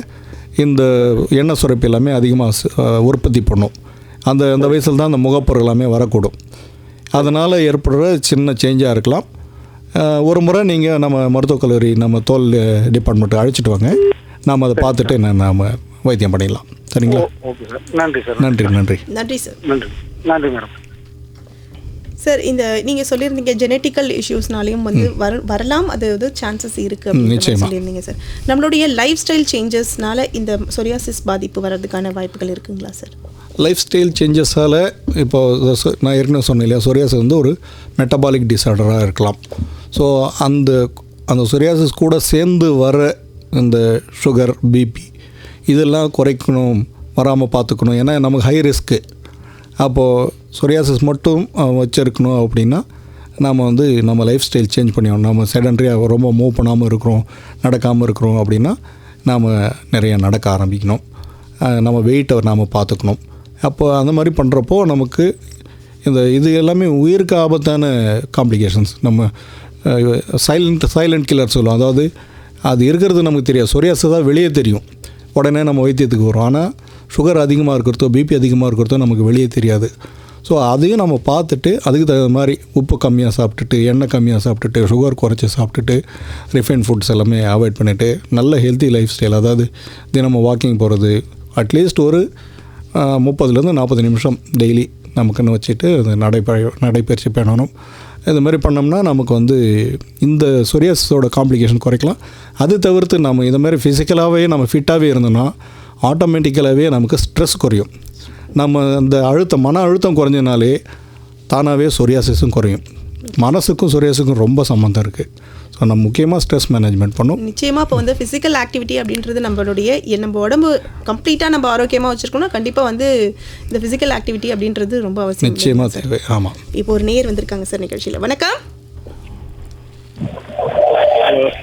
இந்த எண்ணெய் சுரப்பி எல்லாமே அதிகமாக உற்பத்தி பண்ணும். அந்த வயசில் தான் அந்த முகப்பொருள் எல்லாமே வரக்கூடும். அதனால் ஏற்படுற சின்ன சேஞ்சாக இருக்கலாம். ஒரு முறை நீங்கள் நம்ம மருத்துவக் கல்லூரி, நம்ம தோல் டிபார்ட்மெண்ட்டுக்கு அழைச்சிட்டு வாங்க, நாம் அதை பார்த்துட்டு நாம் வைத்தியம் பண்ணிடலாம். சரிங்களா? Okay sir. நன்றி சார். நன்றி நன்றி நன்றி சார். நன்றி மேடம். சார், இந்த நீங்கள் சொல்லியிருந்தீங்க ஜெனட்டிக்கல் இஷ்யூஸ்னாலையும் வந்து வரலாம், அது சான்சஸ் இருக்குது அப்படின்னு சொல்லியிருந்தீங்க சார். நம்மளுடைய லைஃப் ஸ்டைல் சேஞ்சஸ்னால இந்த சொரியாசிஸ் பாதிப்பு வர்றதுக்கான வாய்ப்புகள் இருக்குங்களா சார்? லைஃப் ஸ்டைல் சேஞ்சஸால் இப்போது நான் ஏற்கனவே சொன்னேன் இல்லையா, சொரியாசிஸ் வந்து ஒரு மெட்டபாலிக் டிஸார்டராக இருக்கலாம். ஸோ அந்த சொரியாசிஸ் கூட சேர்ந்து வர இந்த சுகர், பிபி இதெல்லாம் குறைக்கணும், வராமல் பார்த்துக்கணும். ஏன்னா நமக்கு ஹை ரிஸ்க்கு. அப்போது சொரியாசிஸ் மட்டும் வச்சுருக்கணும் அப்படின்னா நாம் வந்து நம்ம லைஃப் ஸ்டைல் சேஞ்ச் பண்ணிடணும். நம்ம செடன்ட்ரியாக ரொம்ப மூவ் பண்ணாமல் இருக்கிறோம், நடக்காமல் இருக்கிறோம் அப்படின்னா நாம் நிறைய நடக்க ஆரம்பிக்கணும். நம்ம வெயிட்டை நாம் பார்த்துக்கணும். அப்போ அந்த மாதிரி பண்ணுறப்போ நமக்கு இது எல்லாமே உயிருக்கு ஆபத்தான காம்ப்ளிகேஷன்ஸ். நம்ம சைலண்ட் கில்லர் சொல்லுவோம். அதாவது அது இருக்கிறது நமக்கு தெரியாது. சொரியாசிஸ் தான் வெளியே தெரியும், உடனே நம்ம வைத்தியத்துக்கு வரும். ஆனால் சுகர் அதிகமாக இருக்கிறதோ, பிபி அதிகமாக இருக்கிறதோ நமக்கு வெளியே தெரியாது. ஸோ அதையும் நம்ம பார்த்துட்டு அதுக்கு தகுந்த மாதிரி உப்பு கம்மியாக சாப்பிட்டுட்டு, எண்ணெய் கம்மியாக சாப்பிட்டுட்டு, சுகர் குறைச்சி சாப்பிட்டுட்டு, ரிஃபைன் ஃபுட்ஸ் எல்லாமே அவாய்ட் பண்ணிவிட்டு, நல்ல ஹெல்த்தி லைஃப் ஸ்டைல், அதாவது தினமும் வாக்கிங் போகிறது, அட்லீஸ்ட் ஒரு 30-40 நிமிஷம் டெய்லி நமக்குன்னு வச்சுட்டு அது நடைப்பயிற்சி பண்ணணும். இது மாதிரி பண்ணோம்னா நமக்கு வந்து இந்த சொரியாசிஸோட காம்ப்ளிகேஷன் குறைக்கலாம். அது தவிர்த்து நம்ம இது மாதிரி ஃபிசிக்கலாகவே நம்ம ஃபிட்டாகவே இருந்தோம்னா ஆட்டோமேட்டிக்கலாகவே நமக்கு ஸ்ட்ரெஸ் குறையும். நம்ம அந்த மன அழுத்தம் குறைஞ்சனாலே தானாகவே சொரியாசிஸும் குறையும். மனசுக்கும் சொரியாசிஸுக்கும் ரொம்ப சம்மந்தம் இருக்குது. ஸோ நம்ம முக்கியமாக ஸ்ட்ரெஸ் மேனேஜ்மெண்ட் பண்ணும். நிச்சயமாக இப்போ வந்து ஃபிசிக்கல் ஆக்டிவிட்டி அப்படின்றது நம்ம உடம்பு கம்ப்ளீட்டாக நம்ம ஆரோக்கியமாக வச்சுருக்கோம்னா கண்டிப்பாக வந்து இந்த ஃபிசிக்கல் ஆக்டிவிட்டி அப்படின்றது ரொம்ப அவசியம். நிச்சயமாக தேவை. ஆமாம். இப்போ ஒரு நேயர் வந்திருக்காங்க சார் நிகழ்ச்சியில். வணக்கம்.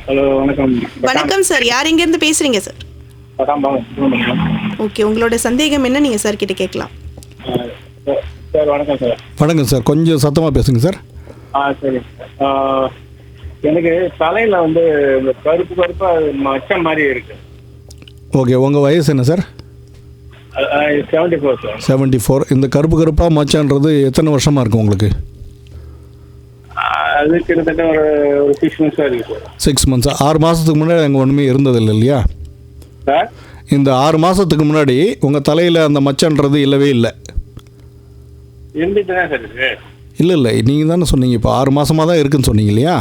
ஹலோ, வணக்கம். வணக்கம் சார், யார் எங்கேருந்து பேசுகிறீங்க சார்? ஓகே, உங்களோட சந்தேகம் என்ன? நீங்கள் சார் கிட்ட கேட்கலாம். சார் வணக்கம் சார். வணக்கம் சார், கொஞ்சம் சத்தமாக பேசுங்க சார். சரி. எனக்கு தலையில் வந்து இந்த கருப்பாக மச்சம் மாதிரி இருக்கு. ஓகே, உங்கள் வயசு என்ன சார்? 74 சார். 74. இந்த கருப்பாக மச்சான்றது எத்தனை வருஷமாக இருக்கும் உங்களுக்கு? அது கிட்டத்தட்ட ஒரு 6 months இருக்கு சார். 6 months 6 மாதத்துக்கு முன்னாடி அங்கே ஒன்றுமே இருந்ததில்லை இல்லையா? சார் இந்த 6 மாதத்துக்கு முன்னாடி உங்கள் தலையில் அந்த மச்சன்றது இல்லவே இல்லை. இருந்துட்டு தான் சார் இருக்கு. இல்லை நீங்கள் தானே சொன்னீங்க இப்போ 6 மாதமாக தான் இருக்குன்னு சொன்னீங்க இல்லையா?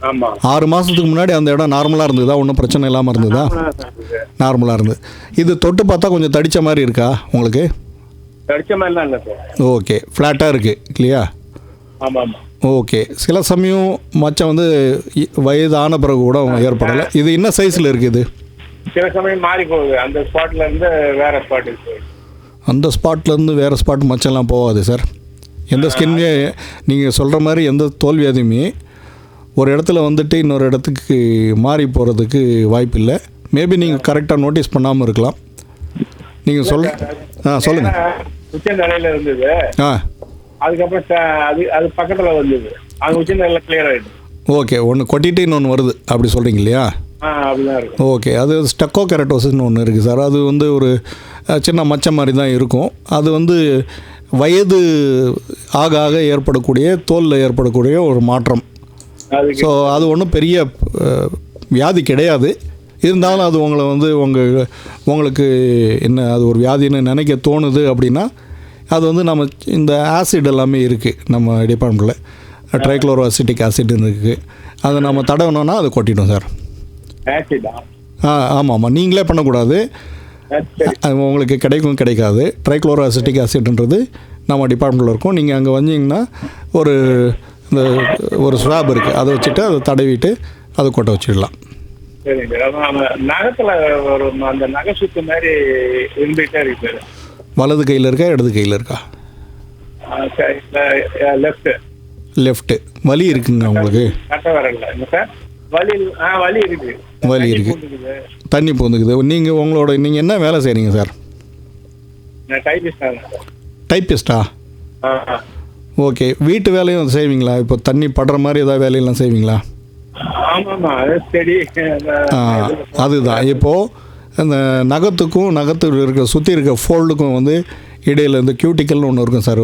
ஆமாம். 6 மாதத்துக்கு முன்னாடி அந்த இடம் நார்மலாக இருந்ததா? ஒன்றும் பிரச்சனை இல்லாமல் இருந்ததா? நார்மலாக இருந்தது. இது தொட்டு பார்த்தா கொஞ்சம் தடித்த மாதிரி இருக்கா உங்களுக்கு? தடிச்ச மாதிரிலாம் இல்லை சார். ஓகே, ஃப்ளாட்டாக இருக்குது இல்லையா? ஆமாம் ஆமாம். ஓகே. சில சமயம் மச்சம் வந்து வயதான பிறகு கூட ஏற்படலை. இது என்ன சைஸில் இருக்குது? சில சமயம் மாறி போகுது. அந்த ஸ்பாட்ல இருந்து வேற ஸ்பாட் இருக்கு. அந்த ஸ்பாட்லேருந்து வேறு ஸ்பாட் மச்சம்லாம் போகாது சார். எந்த ஸ்கின்னே நீங்கள் சொல்கிற மாதிரி எந்த தோல் வியாதியுமே ஒரு இடத்துல வந்துட்டு இன்னொரு இடத்துக்கு மாறி போகிறதுக்கு வாய்ப்பு இல்லை. மேபி நீங்கள் கரெக்டாக நோட்டீஸ் பண்ணாமல் இருக்கலாம். நீங்கள் சொல்லுங்கள். உச்சந்தலையில் இருந்தது. அதுக்கப்புறம் அது பக்கத்தில் வந்தது. அது உச்சந்தலையில் கிளியர் ஆகிடுது. ஓகே. ஒன்று கொட்டிட்டு இன்னொன்று வருது அப்படி சொல்கிறீங்க இல்லையா? அப்படிதான் இருக்கு. ஓகே. அது ஸ்டெக்கோ கெரட்டோசிஸ்னு ஒன்று இருக்குது சார். அது வந்து ஒரு சின்ன மச்சம் மாதிரி தான் இருக்கும். அது வந்து வயது ஆக ஆக ஏற்படக்கூடிய தோலில் ஏற்படக்கூடிய ஒரு மாற்றம். ஸோ அது ஒன்றும் பெரிய வியாதி கிடையாது. இருந்தாலும் அது உங்களை வந்து உங்களுக்கு என்ன அது ஒரு வியாதின்னு நினைக்க தோணுது அப்படின்னா அது வந்து நம்ம இந்த ஆசிட் எல்லாமே இருக்குது நம்ம டிபார்ட்மெண்ட்டில். ட்ரைக்ளோரோ அசிட்டிக் ஆசிட்னு இருக்குது. அதை நம்ம தடவினோன்னா அது கொட்டிடும் சார். ஆமாம். நீங்களே பண்ணக்கூடாது. உங்களுக்கு கிடைக்காது. ட்ரைக்ளோரோ அசிட்டிக் ஆசிட்ன்றது நம்ம டிபார்ட்மெண்ட்டில் இருக்கும். நீங்கள் அங்கே வந்தீங்கன்னா ஒரு ஸ்வாப் இருக்குது, அதை வச்சுட்டு அதை தடவிட்டு அதை கொட்ட வச்சிடலாம். சரிங்க. நகத்தில் ஒரு அந்த நகை சுத்து மாதிரி இருந்துகிட்டே இருக்கு. வலது கையில் இருக்கா இடது கையில் இருக்கா? லெஃப்ட்டு. வலி இருக்குங்க உங்களுக்கு? கட்ட வரல சார். வலி இருக்குது. வலி இருக்குது. தண்ணி பூந்துக்குது. நீங்கள் என்ன வேலை செய்கிறீங்க சார்? டைப்பிஸ்டா? ஓகே. வீட்டு வேலையும் செய்வீங்களா? இப்போ தண்ணி படுற மாதிரி ஏதாவது வேலையெல்லாம் செய்வீங்களா? அதுதான். இப்போது அந்த நகத்துக்கும் நகத்து சுற்றி இருக்க ஃபோல்டுக்கும் வந்து இடையில் இந்த கியூட்டிக்கல்னு ஒன்று இருக்கும் சார்.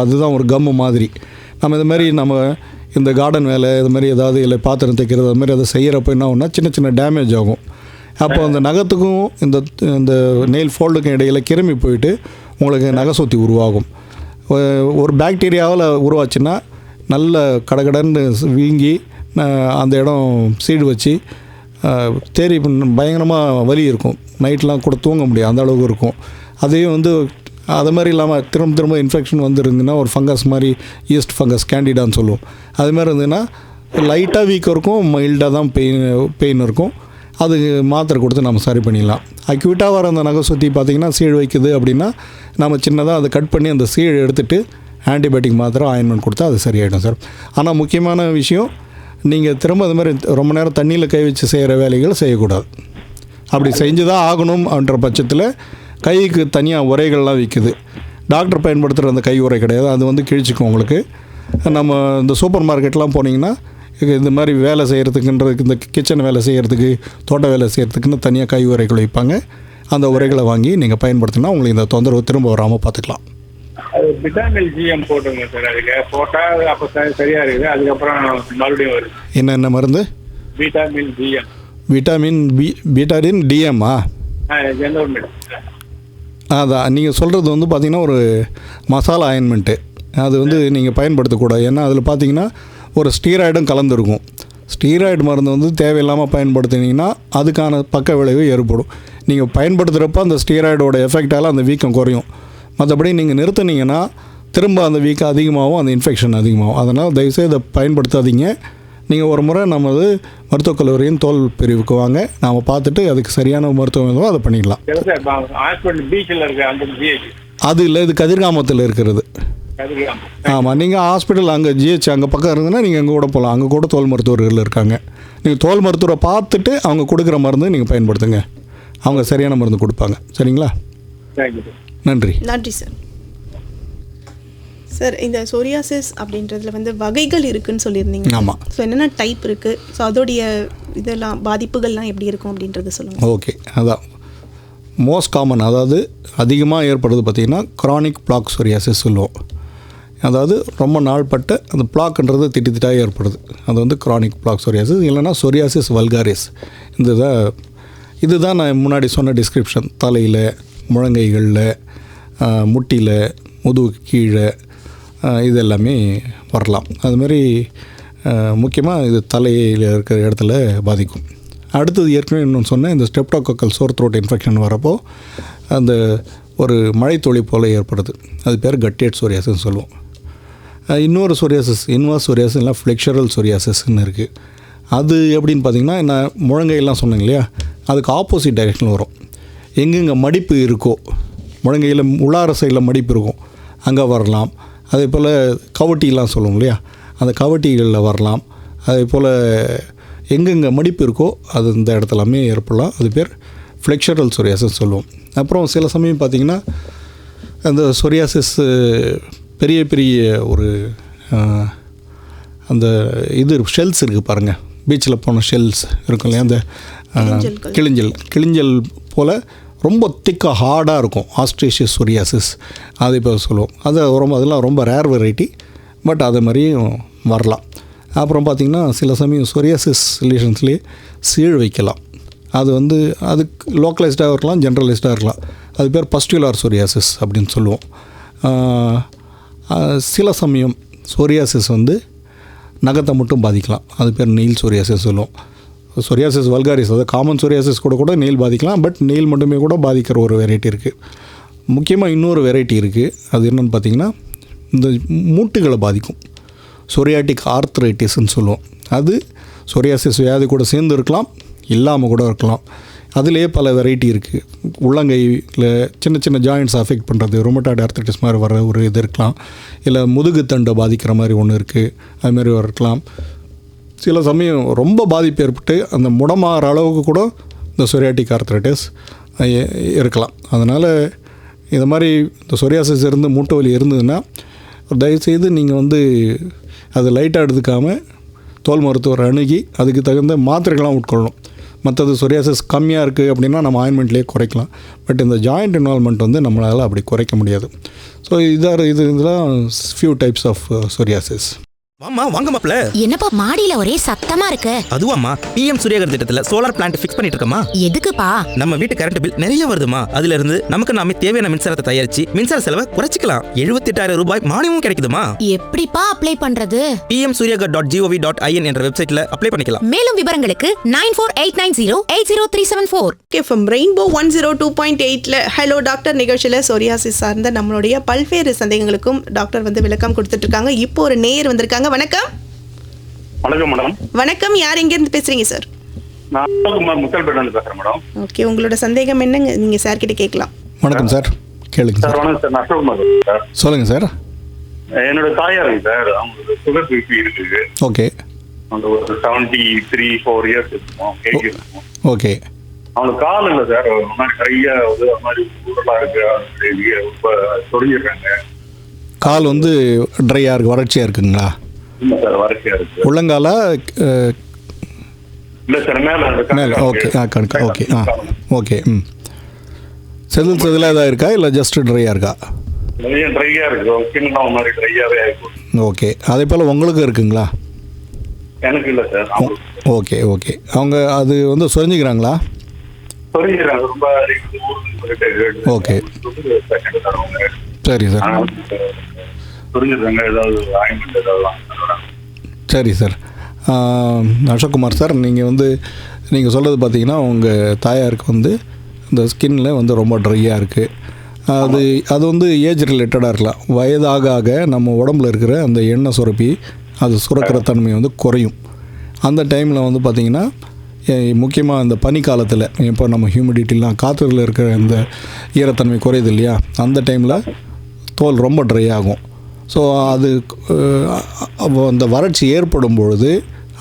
அதுதான் ஒரு கம்மு மாதிரி. நம்ம இது மாதிரி இந்த கார்டன் வேலை இது மாதிரி ஏதாவது இல்லை பாத்திரம் தைக்கிறது அது மாதிரி அதை செய்கிறப்ப என்ன ஆகும்னா சின்ன சின்ன டேமேஜ் ஆகும். அப்போ அந்த நகத்துக்கும் இந்த நெயில் ஃபோல்டுக்கும் இடையில் கிருமி போயிட்டு உங்களுக்கு நகை சுத்தி உருவாகும். ஒரு பாக்டீரியாவில் உருவாச்சுன்னா நல்ல கடகடன்னு வீங்கி அந்த இடம் சீடு வச்சு தேறி பயங்கரமாக வலி இருக்கும். நைட்லாம் கூட தூங்க முடியாது, அந்த அளவுக்கு இருக்கும். அதையும் வந்து அது மாதிரி இல்லாமல் திரும்ப இன்ஃபெக்ஷன் வந்துருந்துன்னா ஒரு ஃபங்கஸ் மாதிரி ஈஸ்ட் ஃபங்கஸ் கேண்டிடான்னு சொல்லுவோம். அது மாதிரி இருந்ததுன்னா லைட்டாக வீக்கம் இருக்கும், மைல்டாக தான் பெயின் இருக்கும். அது மாத்திரை கொடுத்து நம்ம சரி பண்ணிடலாம். அக்யூட்டாக வர அந்த நகை சுற்றி பார்த்திங்கன்னா சீழ் வைக்குது அப்படின்னா நம்ம சின்னதாக அதை கட் பண்ணி அந்த சீழ் எடுத்துகிட்டு ஆன்டிபயோட்டிக் மாத்திரை ஆயின்மெண்ட் கொடுத்தா அது சரியாயிடும் சார். ஆனால் முக்கியமான விஷயம், நீங்கள் திரும்ப அது மாதிரி ரொம்ப நேரம் தண்ணியில் கை வச்சு செய்கிற வேலைகள் செய்யக்கூடாது. அப்படி செஞ்சு தான் ஆகணும் அப்படின்ற பட்சத்தில் கைக்கு தனியாக உரைகள்லாம் விற்குது. டாக்டர் பயன்படுத்துகிற அந்த கை உரை கிடையாது, அது வந்து கிழிச்சிக்கும் உங்களுக்கு. நம்ம இந்த சூப்பர் மார்க்கெட்லாம் போனீங்கன்னா இந்த மாதிரி வேலை செய்கிறதுக்குன்றதுக்கு, இந்த கிச்சன் வேலை செய்கிறதுக்கு, தோட்ட வேலை செய்கிறதுக்குன்னு தனியாக கை உரைகள் வைப்பாங்க. அந்த உரைகளை வாங்கி நீங்கள் பயன்படுத்தினா உங்களுக்கு இந்த தொந்தரவு திரும்ப வராமல் பார்த்துக்கலாம். விட்டாமின் ஜிஎம் போட்டுங்க சார். அதுக்கு போட்டால் அப்போ சரியாக இருக்குது. அதுக்கப்புறம் மறுபடியும் வருது. என்ன மருந்து? விட்டாமின் ஜிஎம். விட்டாமின் டிஎம்மா? அதான் நீங்கள் சொல்கிறது வந்து பார்த்திங்கன்னா ஒரு மசாலா ஆயின்மெண்ட்டு. அது வந்து நீங்கள் பயன்படுத்தக்கூடாது. ஏன்னா அதில் பார்த்திங்கன்னா ஒரு ஸ்டீராய்டும் கலந்துருக்கும். ஸ்டீராய்டு மருந்து வந்து தேவையில்லாமல் பயன்படுத்தினீங்கன்னா அதுக்கான பக்க விளைவு ஏற்படும். நீங்கள் பயன்படுத்துகிறப்ப அந்த ஸ்டீராய்டோட எஃபெக்டால் அந்த வீக்கம் குறையும். மற்றபடி நீங்கள் நிறுத்துனீங்கன்னா திரும்ப அந்த வீக்கம் அதிகமாகும், அந்த இன்ஃபெக்ஷன் அதிகமாகும். அதனால் தயவுசெய்து இதை பயன்படுத்தாதீங்க. நீங்கள் ஒரு முறை நமது மருத்துவக் கல்லூரியின் தோல் பிரிவுக்கு வாங்க, நாம் பார்த்துட்டு அதுக்கு சரியான மருத்துவம் எதுவோ அதை பண்ணிடலாம். அது இல்லை, இது கதிர்காமத்தில் இருக்கிறது. ஆமாம், நீங்கள் ஹாஸ்பிட்டல் அங்கே ஜிஹெச் அங்கே பக்கம் இருந்ததுன்னா நீங்கள் அங்கே கூட போகலாம். அங்கே கூட தோல் மருத்துவர்கள் இருக்காங்க. நீங்கள் தோல் மருத்துவரை பார்த்துட்டு அவங்க கொடுக்குற மருந்து நீங்கள் பயன்படுத்துங்க. அவங்க சரியான மருந்து கொடுப்பாங்க. சரிங்களா? நன்றி. நன்றி சார். சார், இந்த சோரியாசிஸ் அப்படின்றதுல வந்து வகைகள் இருக்குன்னு சொல்லியிருந்தீங்க. ஆமாம். ஸோ என்னென்ன டைப் இருக்குது, ஸோ அதோடைய இதெல்லாம் பாதிப்புகள்லாம் எப்படி இருக்கும் அப்படின்றத சொல்லுங்கள். ஓகே, அதான் மோஸ்ட் காமன், அதாவது அதிகமாக ஏற்படுறது பார்த்திங்கன்னா க்ரானிக் பிளாக் சோரியாசிஸ் சொல்லுவோம். அதாவது ரொம்ப நாள் பட்ட அந்த பிளாக்ன்றது திட்டாக ஏற்படுது. அது வந்து க்ரானிக் பிளாக் சொரியாசிஸ், இல்லைனா சொரியாசிஸ் வல்காரிஸ். இதுதான் நான் முன்னாடி சொன்ன டிஸ்கிரிப்ஷன். தலையில், முழங்கைகளில், முட்டியில், முதுகு கீழே இது எல்லாமே வரலாம். அதுமாதிரி முக்கியமாக இது தலையில் இருக்கிற இடத்துல பாதிக்கும். அடுத்தது ஏற்கனவே இன்னொன்று சொன்னேன், இந்த ஸ்ட்ரெப்டோகாக்கல் சோர் த்ரோட் இன்ஃபெக்ஷன் வரப்போ அந்த ஒரு மழைத்துளி போல் ஏற்படுது. அது பேர் கட்டேட் சொரியாசிஸ்ன்னு சொல்லுவோம். இன்னொரு சொரியாசிஸ் இன்வர்ஸ் சொரியாசிஸ் இல்லை ஃப்ளெக்சுரல் சொரியாசிஸ்ன்னு இருக்குது. அது எப்படின்னு பார்த்திங்கன்னா, நான் முழங்கையெல்லாம் சொன்னேங்க இல்லையா, அதுக்கு ஆப்போசிட் டைரெக்ஷனில் வரும். எங்கெங்கே மடிப்பு இருக்கோ, முழங்கையில் உள்ளார சைடில் மடிப்பு இருக்கும், அங்கே வரலாம். அதே போல் கவட்டிலாம் சொல்லுவோம் இல்லையா, அந்த கவட்டிகளில் வரலாம். அதே போல் எங்கெங்கே மடிப்பு இருக்கோ அது இந்த இடத்துலாமே ஏற்படலாம். அது பேர் ஃப்ளெக்சுரல் சொரியாசிஸ் சொல்லுவோம். அப்புறம் சில சமயம் பார்த்திங்கன்னா அந்த சொரியாசிஸ் பெரிய பெரிய ஒரு அந்த இது ஷெல்ஸ் இருக்குது பாருங்கள், பீச்சில் போன ஷெல்ஸ் இருக்கும் இல்லையா, அந்த கிளிஞ்சல் போல் ரொம்ப திக்காக ஹார்டாக இருக்கும், ஆஸ்ட்ரேஷியஸ் சொரியாசிஸ் அது இப்போ சொல்லுவோம். அதெல்லாம் ரொம்ப ரேர் வெரைட்டி, பட் அது மாதிரியும் வரலாம். அப்புறம் பார்த்திங்கன்னா சில சமயம் சொரியாசிஸ் ரிலேஷன்ஸ்லேயே சீழ் வைக்கலாம். அது வந்து அதுக்கு லோக்கலைஸ்டாக இருக்கலாம், ஜென்ரலைஸ்டாக இருக்கலாம். அது பேர் பஸ்டுலார் சொரியாசிஸ் அப்படின்னு சொல்லுவோம். சில சமயம் சொரியாசிஸ் வந்து நகத்தை மட்டும் பாதிக்கலாம். அது பேர் நெயில் சொரியாசிஸ் சொல்லுவோம். சொரியாசிஸ் வல்காரிஸ், அதாவது காமன் சொரியாசிஸ் கூட நெயில் பாதிக்கலாம், பட் நெயில் மட்டுமே கூட பாதிக்கிற ஒரு வெரைட்டி இருக்குது. முக்கியமாக இன்னொரு வெரைட்டி இருக்குது. அது என்னென்னு பார்த்திங்கன்னா, இந்த மூட்டுகளை பாதிக்கும். சொரியாட்டிக் ஆர்த்ரைட்டிஸ்ன்னு சொல்லுவோம். அது சொரியாசிஸ் வியாதி கூட சேர்ந்து இருக்கலாம், இல்லாமல் கூட இருக்கலாம். அதிலே பல வெரைட்டி இருக்குது. உள்ளங்கையில் சின்ன சின்ன ஜாயிண்ட்ஸ் அஃபெக்ட் பண்ணுறது, ரொமட்டாய்டு ஆர்த்ரைட்டிஸ் மாதிரி வர ஒரு இது இருக்கலாம். இல்லை முதுகு தண்டை பாதிக்கிற மாதிரி ஒன்று இருக்குது, அதுமாரி இருக்கலாம். சில சமயம் ரொம்ப பாதிப்பு ஏற்பட்டு அந்த முடமாகிற அளவுக்கு கூட இந்த சொரியாட்டிக் ஆர்த்ரைட்டிஸ் இருக்கலாம். அதனால் இது மாதிரி இந்த சொரியாசிஸ் இருந்து மூட்டு வலி இருந்ததுன்னா தயவுசெய்து நீங்கள் வந்து அது லைட்டாக எடுத்துக்காமல் தோல் மருத்துவர் அணுகி அதுக்கு தகுந்த மாத்திரைகள்லாம் உட்கொள்ளணும். மற்றது சொரியாசிஸ் கம்மியாக இருக்குது அப்படின்னா நம்ம ஆயின்மெண்ட்லேயே குறைக்கலாம். பட் இந்த ஜாயிண்ட் இன்வால்மெண்ட் வந்து நம்மளால் அப்படி குறைக்க முடியாது. ஸோ இதெல்லாம் ஃபியூ டைப்ஸ் ஆஃப் சொரியாசிஸ். வாமா வாங்க மாப்ள. என்னப்பா மாடியில ஒரே சத்தமா இருக்கு? அதுவாமா, பிஎம் சூரியகர் திட்டத்துல சோலார் பிளான்ட் ஃபிக்ஸ் பண்ணிட்டு இருக்கமா. எதுக்குப்பா? நம்ம வீட்டு கரண்ட் பில் நிறைய வருதுமா, அதுல இருந்து நமக்கு நாமே தேவையான மின்சாரத்தை தயாரிச்சு மின்சார செலவை குறைச்சிக்கலாம். 78,000 ரூபாய் மானியமும் கிடைக்குதுமா. எப்படிப்பா அப்ளை பண்றது? pmsuryagar.gov.in என்ற வெப்சைட்ல அப்ளை பண்ணிக்கலாம். மேலும் விவரங்களுக்கு 9489080374. கேஃபம் ரெயின்போ 102.8ல ஹலோ டாக்டர் நிகழ்ச்சியில் சொரியாசிஸ் சார்ந்த நம்மளுடைய பல்வேறு சந்தேகங்களுக்கும் டாக்டர் வந்து விளக்கம் கொடுத்துட்டு இருக்காங்க. இப்போ ஒரு நேயர் வந்திருக்காங்க. வணக்கம். வணக்கம் மேடம். வணக்கம், யார் எங்கேருந்து பேசுறீங்க சார்? நான் அசோக்குமார் முத்தல்பேட்டிலிருந்து பேசுறேன் மேடம். ஓகே, உங்களோட சந்தேகம் என்னங்க, நீங்க சார் கிட்ட கேட்கலாம். வணக்கம் சார், கேளுங்க சார். சார். வணக்கம் சார், நான் அசோக்குமார் சார். சொல்லுங்கள் சார். என்னோட தாயாருங்க சார், அவங்களுக்கு சுகர் பிபி இருக்குது. ஓகே. அந்த ஒரு 73-4 இயர்ஸ் இருக்கும், கேஜி இருக்கும். ஓகே. அவங்களுக்கு கால் இல்லை சார், ஒரு மாதிரி நிறைய அது மாதிரி ஊரெல்லாம் இருக்கு, ரொம்ப சொரிஞ்சிடுறாங்க. கால் வந்து ட்ரையாக இருக்குது, வறட்சியாக இருக்குங்களா? இல்லை சார், வறட்சியாக இருக்கு. உள்ளங்கால இல்லை சார், மேலே ஓகே. ஓகே. ஓகே. செதிலாக எதாவது இருக்கா இல்லை ஜஸ்ட் ட்ரையாக இருக்கா? நிறைய ட்ரையாக இருக்கு, ஸ்கின்லாம் மாதிரி ட்ரையாகவே ஆகிடும். ஓகே. அதே போல் உங்களுக்கு இருக்குங்களா? எனக்கு இல்லை சார். ஓகே. அவங்க அது வந்து சொரிஞ்சிக்கிறாங்களா? சொரிஞ்சிடுறாங்க ரொம்ப. ஓகே. சரி சார். சொரிஞ்சிடுறாங்க, ஏதாவது ஆயின்மெண்ட் ஏதாவது. சரி சார். அசோக்குமார் சார், நீங்கள் சொல்கிறது பார்த்தீங்கன்னா உங்கள் தாயாருக்கு வந்து இந்த ஸ்கின்னில் வந்து ரொம்ப ட்ரையாக இருக்குது. அது வந்து ஏஜ் ரிலேட்டடாக இருக்கலாம். வயதாக ஆக நம்ம உடம்புல இருக்கிற அந்த எண்ணெய் சுரப்பி அது சுரக்கிற தன்மை வந்து குறையும். அந்த டைமில் வந்து பார்த்திங்கன்னா முக்கியமாக இந்த பனிக்காலத்தில் இப்போ நம்ம ஹியூமிடிட்டிலாம் காற்றுல இருக்கிற அந்த ஈரத்தன்மை குறையுது இல்லையா, அந்த டைமில் தோல் ரொம்ப ட்ரை ஆகும். ஸோ அது அந்த வறட்சி ஏற்படும் பொழுது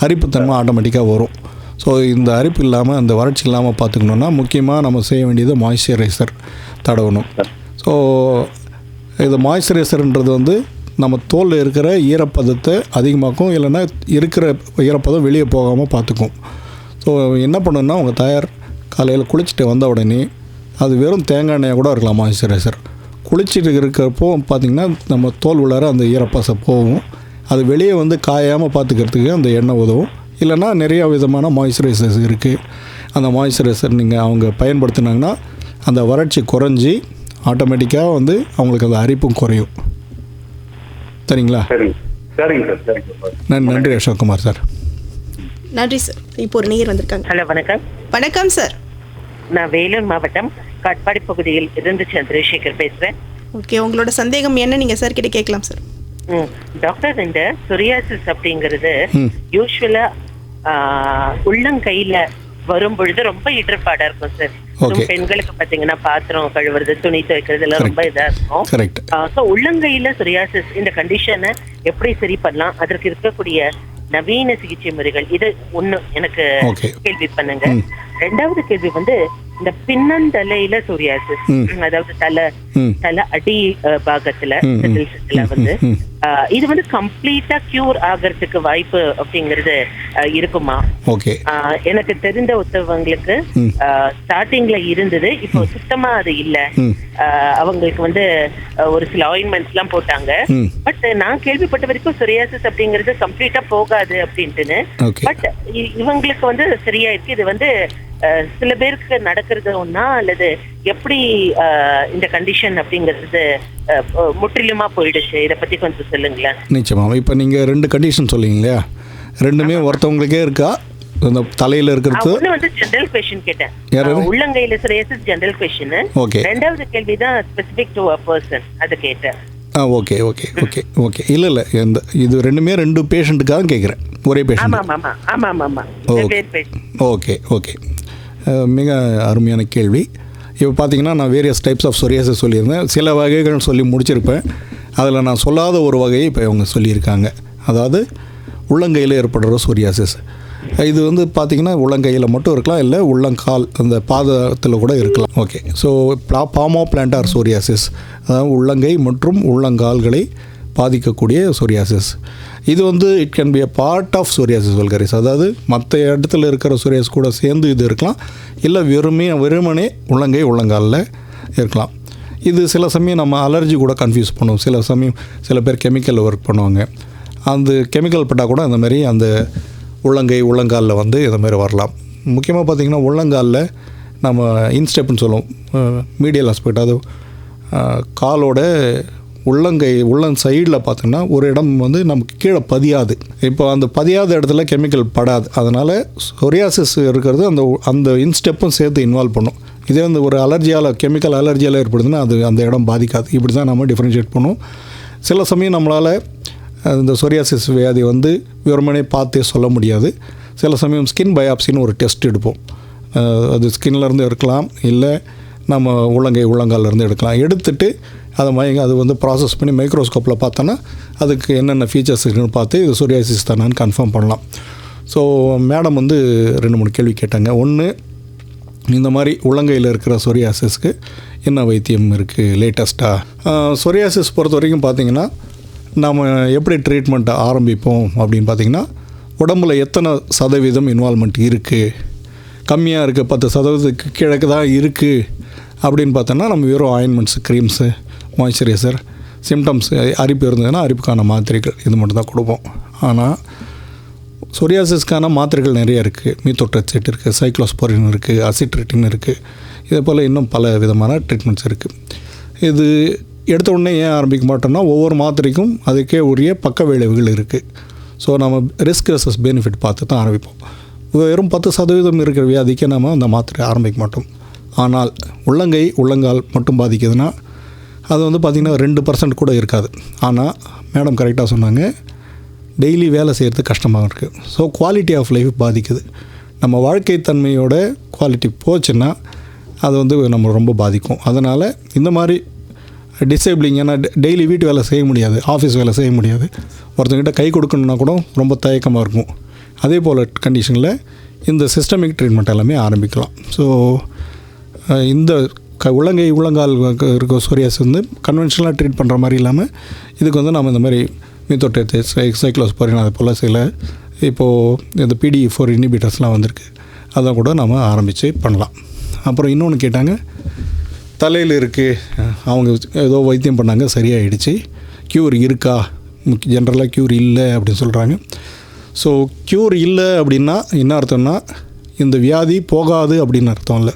அரிப்புத்தன்மை ஆட்டோமேட்டிக்காக வரும். ஸோ இந்த அரிப்பு இல்லாமல் அந்த வறட்சி இல்லாமல் பார்த்துக்கணுன்னா முக்கியமாக நம்ம செய்ய வேண்டியது மாய்ஸ்சரைசர் தடவணும். ஸோ இது மாய்ஸ்சரைசர்ன்றது வந்து நம்ம தோலில் இருக்கிற ஈரப்பதத்தை அதிகமாக்கும், இல்லைன்னா இருக்கிற ஈரப்பதம் வெளியே போகாமல் பார்த்துக்கும். ஸோ என்ன பண்ணணுன்னா, உங்கள் தாயார் காலையில் குளிச்சுட்டு வந்த உடனே அது வெறும் தேங்காய் எண்ணெயாக கூட இருக்கலாம் மாய்ஸ்சரைசர், குளிச்சுட்டு இருக்கிறப்போ பார்த்திங்கன்னா நம்ம தோல் உள்ளார அந்த ஈரப்பசை போகும். அது வெளியே வந்து காயாமல் பார்த்துக்கிறதுக்கு அந்த எண்ணெய் உதவும். இல்லைன்னா நிறையா விதமான மாய்ஸ்சரைசர்ஸ் இருக்குது. அந்த மாய்ஸ்சரைசர் நீங்கள் அவங்க பயன்படுத்தினாங்கன்னா அந்த வறட்சி குறைஞ்சி ஆட்டோமேட்டிக்காக வந்து அவங்களுக்கு அந்த அரிப்பும் குறையும். சரிங்களா? சரிங்க சார். நன்றி அசோக்குமார் சார். நன்றி சார். இப்போ ஒரு நேயர் வந்திருக்காங்க. ஹலோ, வணக்கம். வணக்கம் சார். நான் வேலூர் மாவட்டம் காட்பாடி பகுதியில் இருந்து சந்திரசேகர் பேசுறேன். ஓகே, உங்களோட சந்தேகம் என்ன நீங்க சார் கிட்ட கேட்கலாம் சார். டாக்டர், இந்த சொரியாசிஸ் அப்படிங்கிறது யூஸ்வலா உள்ளங்கையில வரும் பொழுது ரொம்ப இடர்பாடா இருக்கும் சார். பெண்களுக்கு பாத்தீங்கன்னா பாத்திரம் கழுவுறது, துணி துவைக்கிறது எல்லாம் ரொம்ப இதா இருக்கும். உள்ளங்கையில சொரியாசிஸ் இந்த கண்டிஷனை எப்படி சரி பண்ணலாம், அதற்கு இருக்கக்கூடிய நவீன சிகிச்சை முறைகள், இது ஒண்ணு எனக்கு கேள்வி பண்ணுங்க. ரெண்டாவது கேள்வி வந்து இந்த பின்னந்தலையில சொரியாசிஸ், அதாவது தலை அடி பாகத்துல வந்து இது வந்து கம்ப்ளீட்டா கியூர் ஆகிறதுக்கு வாய்ப்பு அப்படிங்கறது இருக்குமா? எனக்கு தெரிந்த ஒருத்தவங்களுக்கு ஸ்டார்டிங்ல இருந்தது, இப்போ சுத்தமா அது இல்ல. அவங்களுக்கு வந்து ஒரு சில ஆயின்மெண்ட்ஸ் எல்லாம் போட்டாங்க. பட் நான் கேள்விப்பட்ட வரைக்கும் சொரியாசிஸ் அப்படிங்கிறது கம்ப்ளீட்டா போகாது அப்படின்ட்டுன்னு. பட் இவங்களுக்கு வந்து சரியா இருக்கு. இது வந்து சில பேருக்கு நடக்கிறது ஒன்னா, அல்லது எப்படி இந்த கண்டிஷன் அப்படிங்கிறது முற்றிலுமா போயிடுச்சு, இதை பத்தி கொஞ்சம் சொல்லுங்களேன். நிச்சயமாக. இப்போ நீங்கள் 2 கண்டிஷன் சொல்லிங்க இல்லையா? ரெண்டுமே ஒருத்தவங்களுக்கே இருக்கா? அந்த தலையில இருக்கிறது ஒண்ணு வந்து ஜெனரல் क्वेश्चन கேட்டேன். உள்ளங்கையில சொரியாசிஸ் ஜெனரல் क्वेश्चन. ரெண்டாவது கேள்வி தான் ஸ்பெசிபிக் டு a person, அது கேட்டேன். Okay okay okay okay. இல்லை இது ரெண்டுமே 2 பேஷண்ட்டுக்காக கேட்குறேன். ஒரே பேஷண்ட். Okay okay. மிக அருமையான கேள்வி. இப்போ பார்த்தீங்கன்னா நான் வேரியஸ் டைப்ஸ் ஆஃப் சொரியாசிஸ் சொல்லியிருந்தேன். சில வகைகள் சொல்லி முடிச்சிருப்பேன். அதில் நான் சொல்லாத ஒரு வகையை இப்போ அவங்க சொல்லியிருக்காங்க. அதாவது உள்ளங்கையில் ஏற்படுற சொரியாசிஸ். இது வந்து பார்த்திங்கன்னா உள்ளங்கையில் மட்டும் இருக்கலாம், இல்லை உள்ளங்கால் அந்த பாதத்தில் கூட இருக்கலாம். Okay. So palmoplantar psoriasis, அதாவது உள்ளங்கை மற்றும் உள்ளங்கால்களை பாதிக்கக்கூடிய சொரியாசிஸ். இது வந்து it can be a part of psoriasis vulgaris. அதாவது மற்ற இடத்துல இருக்கிற சொரியாசிஸ் கூட சேர்ந்து இது இருக்கலாம், இல்லை வெறுமனே உள்ளங்கை உள்ளங்காலில் இருக்கலாம். இது சில சமயம் நம்ம அலர்ஜி கூட கன்ஃபியூஸ் பண்ணுவோம். சில சமயம் சில பேர் கெமிக்கல் ஒர்க் பண்ணுவாங்க. அந்த கெமிக்கல் பட்டால் கூட அந்த மாதிரி அந்த உள்ளங்கை உள்ளங்காலில் வந்து இந்த மாதிரி வரலாம். முக்கியமாக பார்த்திங்கன்னா உள்ளங்காலில் நம்ம இன்ஸ்டெப்னு சொல்லுவோம், மீடியல் ஆஸ்பெக்ட். அது காலோட உள்ளங் சைடில் பார்த்தோன்னா ஒரு இடம் வந்து நமக்கு கீழே பதியாது. இப்போ அந்த பதியாத இடத்துல கெமிக்கல் படாது. அதனால் சொரியாசிஸ் இருக்கிறது அந்த இன்ஸ்டெப்பும் சேர்த்து இன்வால்வ் பண்ணும். இதே வந்து ஒரு அலர்ஜியால் கெமிக்கல் அலர்ஜியால் ஏற்படுதுன்னா அது அந்த இடம் பாதிக்காது. இப்படி தான் நம்ம டிஃப்ரென்ஷியேட் பண்ணுவோம். சில சமயம் நம்மளால் இந்த சொரியாசிஸ் வியாதி வந்து வெறுமனே பார்த்தே சொல்ல முடியாது. சில சமயம் ஸ்கின் பயாப்சின்னு ஒரு டெஸ்ட் எடுப்போம். அது ஸ்கின்லேருந்து எடுக்கலாம், இல்லை நம்ம உள்ளங்காலிலேருந்து எடுக்கலாம். எடுத்துட்டு அது வந்து ப்ராசஸ் பண்ணி மைக்ரோஸ்கோப்பில் பார்த்தோன்னா அதுக்கு என்னென்ன ஃபீச்சர்ஸ் இருக்குன்னு பார்த்து இது சொரியாசிஸ் தானான்னு கன்ஃபார்ம் பண்ணலாம். ஸோ மேடம் வந்து 2-3 கேள்வி கேட்டாங்க. ஒன்று, இந்த மாதிரி உள்ளங்கையில் இருக்கிற சொரியாசிஸ்க்கு என்ன வைத்தியம் இருக்குது லேட்டஸ்ட்டாக? சொரியாசிஸ் பொறுத்த வரைக்கும் பார்த்திங்கன்னா நம்ம எப்படி ட்ரீட்மெண்ட்டை ஆரம்பிப்போம் அப்படின்னு பார்த்திங்கன்னா, உடம்புல எத்தனை சதவீதம் இன்வால்மெண்ட் இருக்குது, கம்மியாக இருக்குது, 10% கீழே தான் இருக்குது அப்படின்னு பார்த்தோன்னா நம்ம வெறும் ஆயின்மெண்ட்ஸு, க்ரீம்ஸு, மாய்ஸ்சரைசர், சிம்டம்ஸ் அரிப்பு இருந்ததுன்னா அரிப்புக்கான மாத்திரைகள் இது மட்டும் தான் கொடுப்போம். ஆனால் சொரியாசிஸ்க்கான மாத்திரைகள் நிறைய இருக்குது. மீத்தோட்ரெக்சேட் இருக்குது, சைக்ளோஸ்போரின் இருக்குது, அசிட்ரிட்டின் இருக்குது. இதே போல் இன்னும் பல விதமான ட்ரீட்மெண்ட்ஸ் இருக்குது. இது எடுத்த உடனே ஏன் ஆரம்பிக்க மாட்டோம்னா, ஒவ்வொரு மாத்திரைக்கும் அதுக்கே உரிய பக்க விளைவுகள் இருக்குது. ஸோ நம்ம ரிஸ்க் வெர்சஸ் பெனிஃபிட் பார்த்து தான் ஆரம்பிப்போம். வெறும் 10% இருக்கிற வியாதிக்கு நம்ம அந்த மாத்திரை ஆரம்பிக்க மாட்டோம். ஆனால் உள்ளங்கை உள்ளங்கால் மட்டும் பாதிக்குதுன்னா அது வந்து பார்த்திங்கன்னா 2% கூட இருக்காது. ஆனால் மேடம் கரெக்டாக சொன்னாங்க, டெய்லி வேலை செய்கிறது கஷ்டமாக இருக்குது. ஸோ குவாலிட்டி ஆஃப் லைஃப் பாதிக்குது. நம்ம வாழ்க்கை தன்மையோட குவாலிட்டி போச்சுன்னா அது வந்து நம்ம ரொம்ப பாதிக்கும். அதனால் இந்த மாதிரி டிசேபிளிங், ஏன்னா டெய்லி வீட்டு வேலை செய்ய முடியாது, ஆஃபீஸ் வேலை செய்ய முடியாது, ஒருத்தங்கிட்ட கை கொடுக்கணுன்னா கூட ரொம்ப தயக்கமாக இருக்கும். அதே போல் கண்டிஷனில் இந்த சிஸ்டமிக் ட்ரீட்மெண்ட் எல்லாமே ஆரம்பிக்கலாம். ஸோ இந்த உள்ளங்கை உள்ளங்கால் இருக்க சொரியாசிஸ் வந்து கன்வென்ஷனலாக ட்ரீட் பண்ணுற மாதிரி இல்லாமல் இதுக்கு வந்து நம்ம இந்த மாதிரி மீத்தோட்ரெக்சேட், சைக்ளோஸ்போரின், அது போல் சில இப்போது இந்த PDE4 இன்ஹிபிட்டர்ஸ்லாம் வந்திருக்கு, அதை கூட நம்ம ஆரம்பித்து பண்ணலாம். அப்புறம் இன்னொன்று கேட்டாங்க, தலையில் இருக்குது, அவங்க ஏதோ வைத்தியம் பண்ணாங்க, சரியாயிடுச்சு. க்யூர் இருக்கா? ஜென்ரலாக க்யூர் இல்லை அப்படின்னு சொல்கிறாங்க. ஸோ க்யூர் இல்லை அப்படின்னா என்ன அர்த்தம்னா இந்த வியாதி போகாது அப்படின்னு அர்த்தம் இல்லை.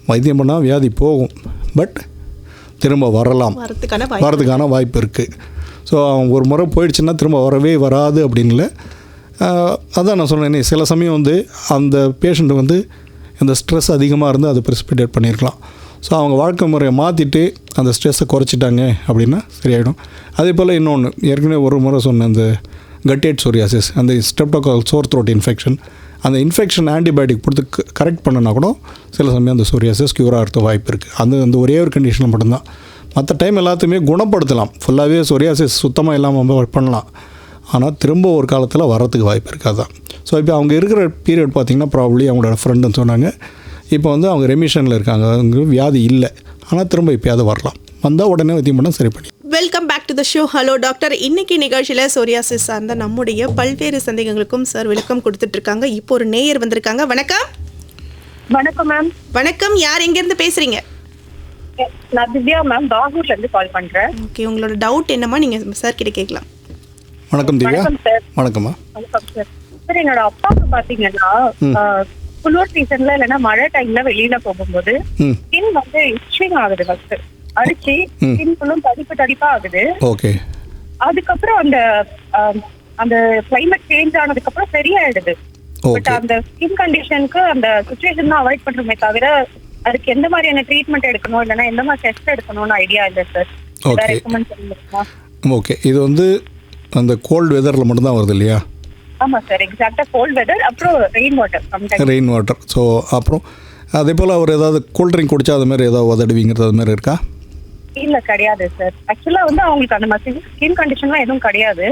வைத்தியம் பண்ணால் வியாதி போகும், பட் திரும்ப வரதுக்கான வாய்ப்பு இருக்குது. ஸோ அவங்க ஒரு முறை போயிடுச்சுன்னா திரும்ப வரவே வராது அப்படின்னு இல்லை. அதான் நான் சொன்னேன், சில சமயம் வந்து அந்த பேஷண்ட்டு வந்து இந்த ஸ்ட்ரெஸ் அதிகமாக இருந்து அதை ப்ரெசிபிடேட் பண்ணியிருக்கலாம். ஸோ அவங்க வாழ்க்கை முறையை மாற்றிட்டு அந்த ஸ்ட்ரெஸ்ஸை குறைச்சிட்டாங்க அப்படின்னா சரியாயிடும். அதே போல் இன்னொன்று ஏற்கனவே ஒரு முறை சொன்னேன், அந்த கட்டேட் சொரியாசிஸ், அந்த ஸ்ட்ரெப்டோகாக்கல் சோர் த்ரோட் இன்ஃபெக்ஷன், அந்த இன்ஃபெக்ஷன் ஆன்டிபயோட்டிக் கொடுத்து கரெக்ட் பண்ணனா கூட சில சமயம் அந்த சொரியாசிஸ் க்யூர் ஆகிறதுக்கு வாய்ப்பு இருக்குது. அந்த ஒரே ஒரு கண்டிஷனில் மட்டும்தான். மற்ற டைம் எல்லாத்தையுமே குணப்படுத்தலாம், ஃபுல்லாகவே சொரியாசிஸ் சுத்தமாக இல்லாமல் பண்ணலாம். ஆனால் திரும்ப ஒரு காலத்தில் வரத்துக்கு வாய்ப்பு இருக்காதான். ஸோ இப்போ அவங்க இருக்கிற பீரியட் பார்த்திங்கன்னா ப்ராபப்ளி அவங்களோட ஃப்ரெண்டுன்னு சொன்னாங்க, இப்போ வந்து அவங்க ரெமிஷனில் இருக்காங்க, அவங்க வியாதி இல்லை, ஆனால் திரும்ப இப்போயாவது வரலாம், வந்தால் உடனே வைத்தியம் பண்ணால் சரி பண்ணி. Welcome back to the show. Hello doctor. இன்னைக்கு நிகழ்ச்சியில் சொரியாசிஸ் சார்ந்த நம்முடைய பல்வேறு சந்தேகங்களுக்கும் சார் விளக்கம் கொடுத்துட்டு இருக்காங்க. இப்போ ஒரு நேயர் வந்திருக்காங்க. வணக்கம். வணக்கம் மேம். வணக்கம், யார் எங்கேருந்து பேசுறீங்க? நான் திவ்யா மேம், பாகூர்ல இருந்து கால் பண்றேன். ஓகே, உங்களோட டவுட் என்னமா நீங்க சார் கிட்ட கேட்கலாம். வணக்கம் திவ்யா. வணக்கம்மா. வணக்கம் சார். சார், என்னோட அப்பாவுக்கு பாத்தீங்கன்னா குளிர் சீசன்ல இல்லைன்னா மழை டைம்ல வெளியில போகும்போது ஸ்கின் வந்து இச்சிங் ஆகுது. ஃபர்ஸ்ட் அடிச்சு ஸ்கின் ஃபுல்லும் தடிப்பா ஆகுது. ஓகே. அதுக்கப்புறம் அந்த கிளைமேட் சேஞ்ச் ஆனதுக்கு அப்புறம் சரியாயிடுது. பட் அந்த ஸ்கின் கண்டிஷனுக்கு அந்த சிச்சுவேஷன் தான் அவாய்ட் பண்றோமே தவிர அதுக்கு எந்த மாதிரியான ட்ரீட்மெண்ட் எடுக்கணும் இல்லைன்னா எந்த மாதிரி டெஸ்ட் எடுக்கணும்னு ஐடியா இல்லை சார். ரெக்கமெண்ட் பண்ணுவீங்களா? ஓகே, இது வந்து அந்த கோல்டு வெதரில் மட்டும்தான் வருது இல்லையா? ஆமாம் சார், எக்ஸாக்டாக கோல்ட் வெதர், அப்புறம் ரெயின் வாட்டர். ஸோ அப்புறம் அதே போல் அவர் ஏதாவது கூல் ட்ரிங்க் குடிச்சா அது மாதிரி ஏதாவது உதடுவீங்கிறது அது மாதிரி இருக்கா? இல்ல கிடையாது சார். ஆக்சுவலா வந்து அவங்களுக்கு அந்த மாதிரி ஸ்கின் கண்டிஷன்லாம் எதுவும் கிடையாது.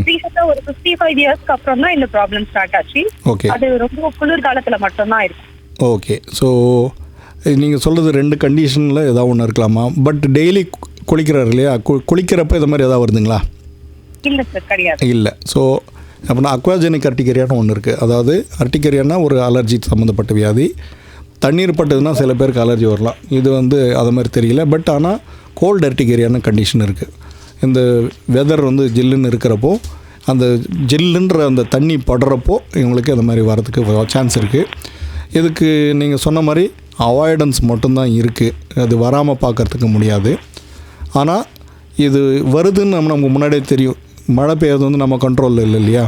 ரீசெண்டா ஒரு 55 இயர்ஸ்க்கு அப்புறம் தான் இந்த ப்ராப்ளம் ஸ்டார்ட் ஆச்சு. ஓகே. அது ரொம்ப குளிர் காலத்துல மட்டும்தான் இருக்கும். ஓகே. ஸோ நீங்கள் சொல்கிறது 2 கண்டிஷனில் ஏதாவது ஒன்று இருக்கலாமா? பட் டெய்லி குளிக்கிறார் இல்லையா, குளிக்கிறப்ப இது மாதிரி ஏதாவது வருதுங்களா? இல்லை சார், கிடையாது. இல்லை. ஸோ அப்படின்னா அக்வாஜெனிக் அர்டிகேரியான்னு ஒன்று இருக்குது. அதாவது அர்டிகேரியானா ஒரு அலர்ஜி சம்மந்தப்பட்ட வியாதி. தண்ணீர் பட்டதுன்னா சில பேருக்கு அலர்ஜி வரலாம், இது வந்து அது மாதிரி தெரியல. பட் ஆனால் கோல்டு அர்டிகேரியான்னு கண்டிஷன் இருக்குது. இந்த வெதர் வந்து ஜில்லுன்னு இருக்கிறப்போ அந்த ஜில்லுன்ற அந்த தண்ணி படுறப்போ இவங்களுக்கு அந்த மாதிரி வரதுக்கு சான்ஸ் இருக்குது. இதுக்கு நீங்கள் சொன்ன மாதிரி அவாய்டன்ஸ் மட்டும்தான் இருக்குது, அது வராமல் பார்க்குறதுக்கு முடியாது. ஆனால் இது வருதுன்னு நமக்கு முன்னாடியே தெரியும். மழை பெய்யறது வந்து நம்ம கண்ட்ரோலில் இல்லை இல்லையா?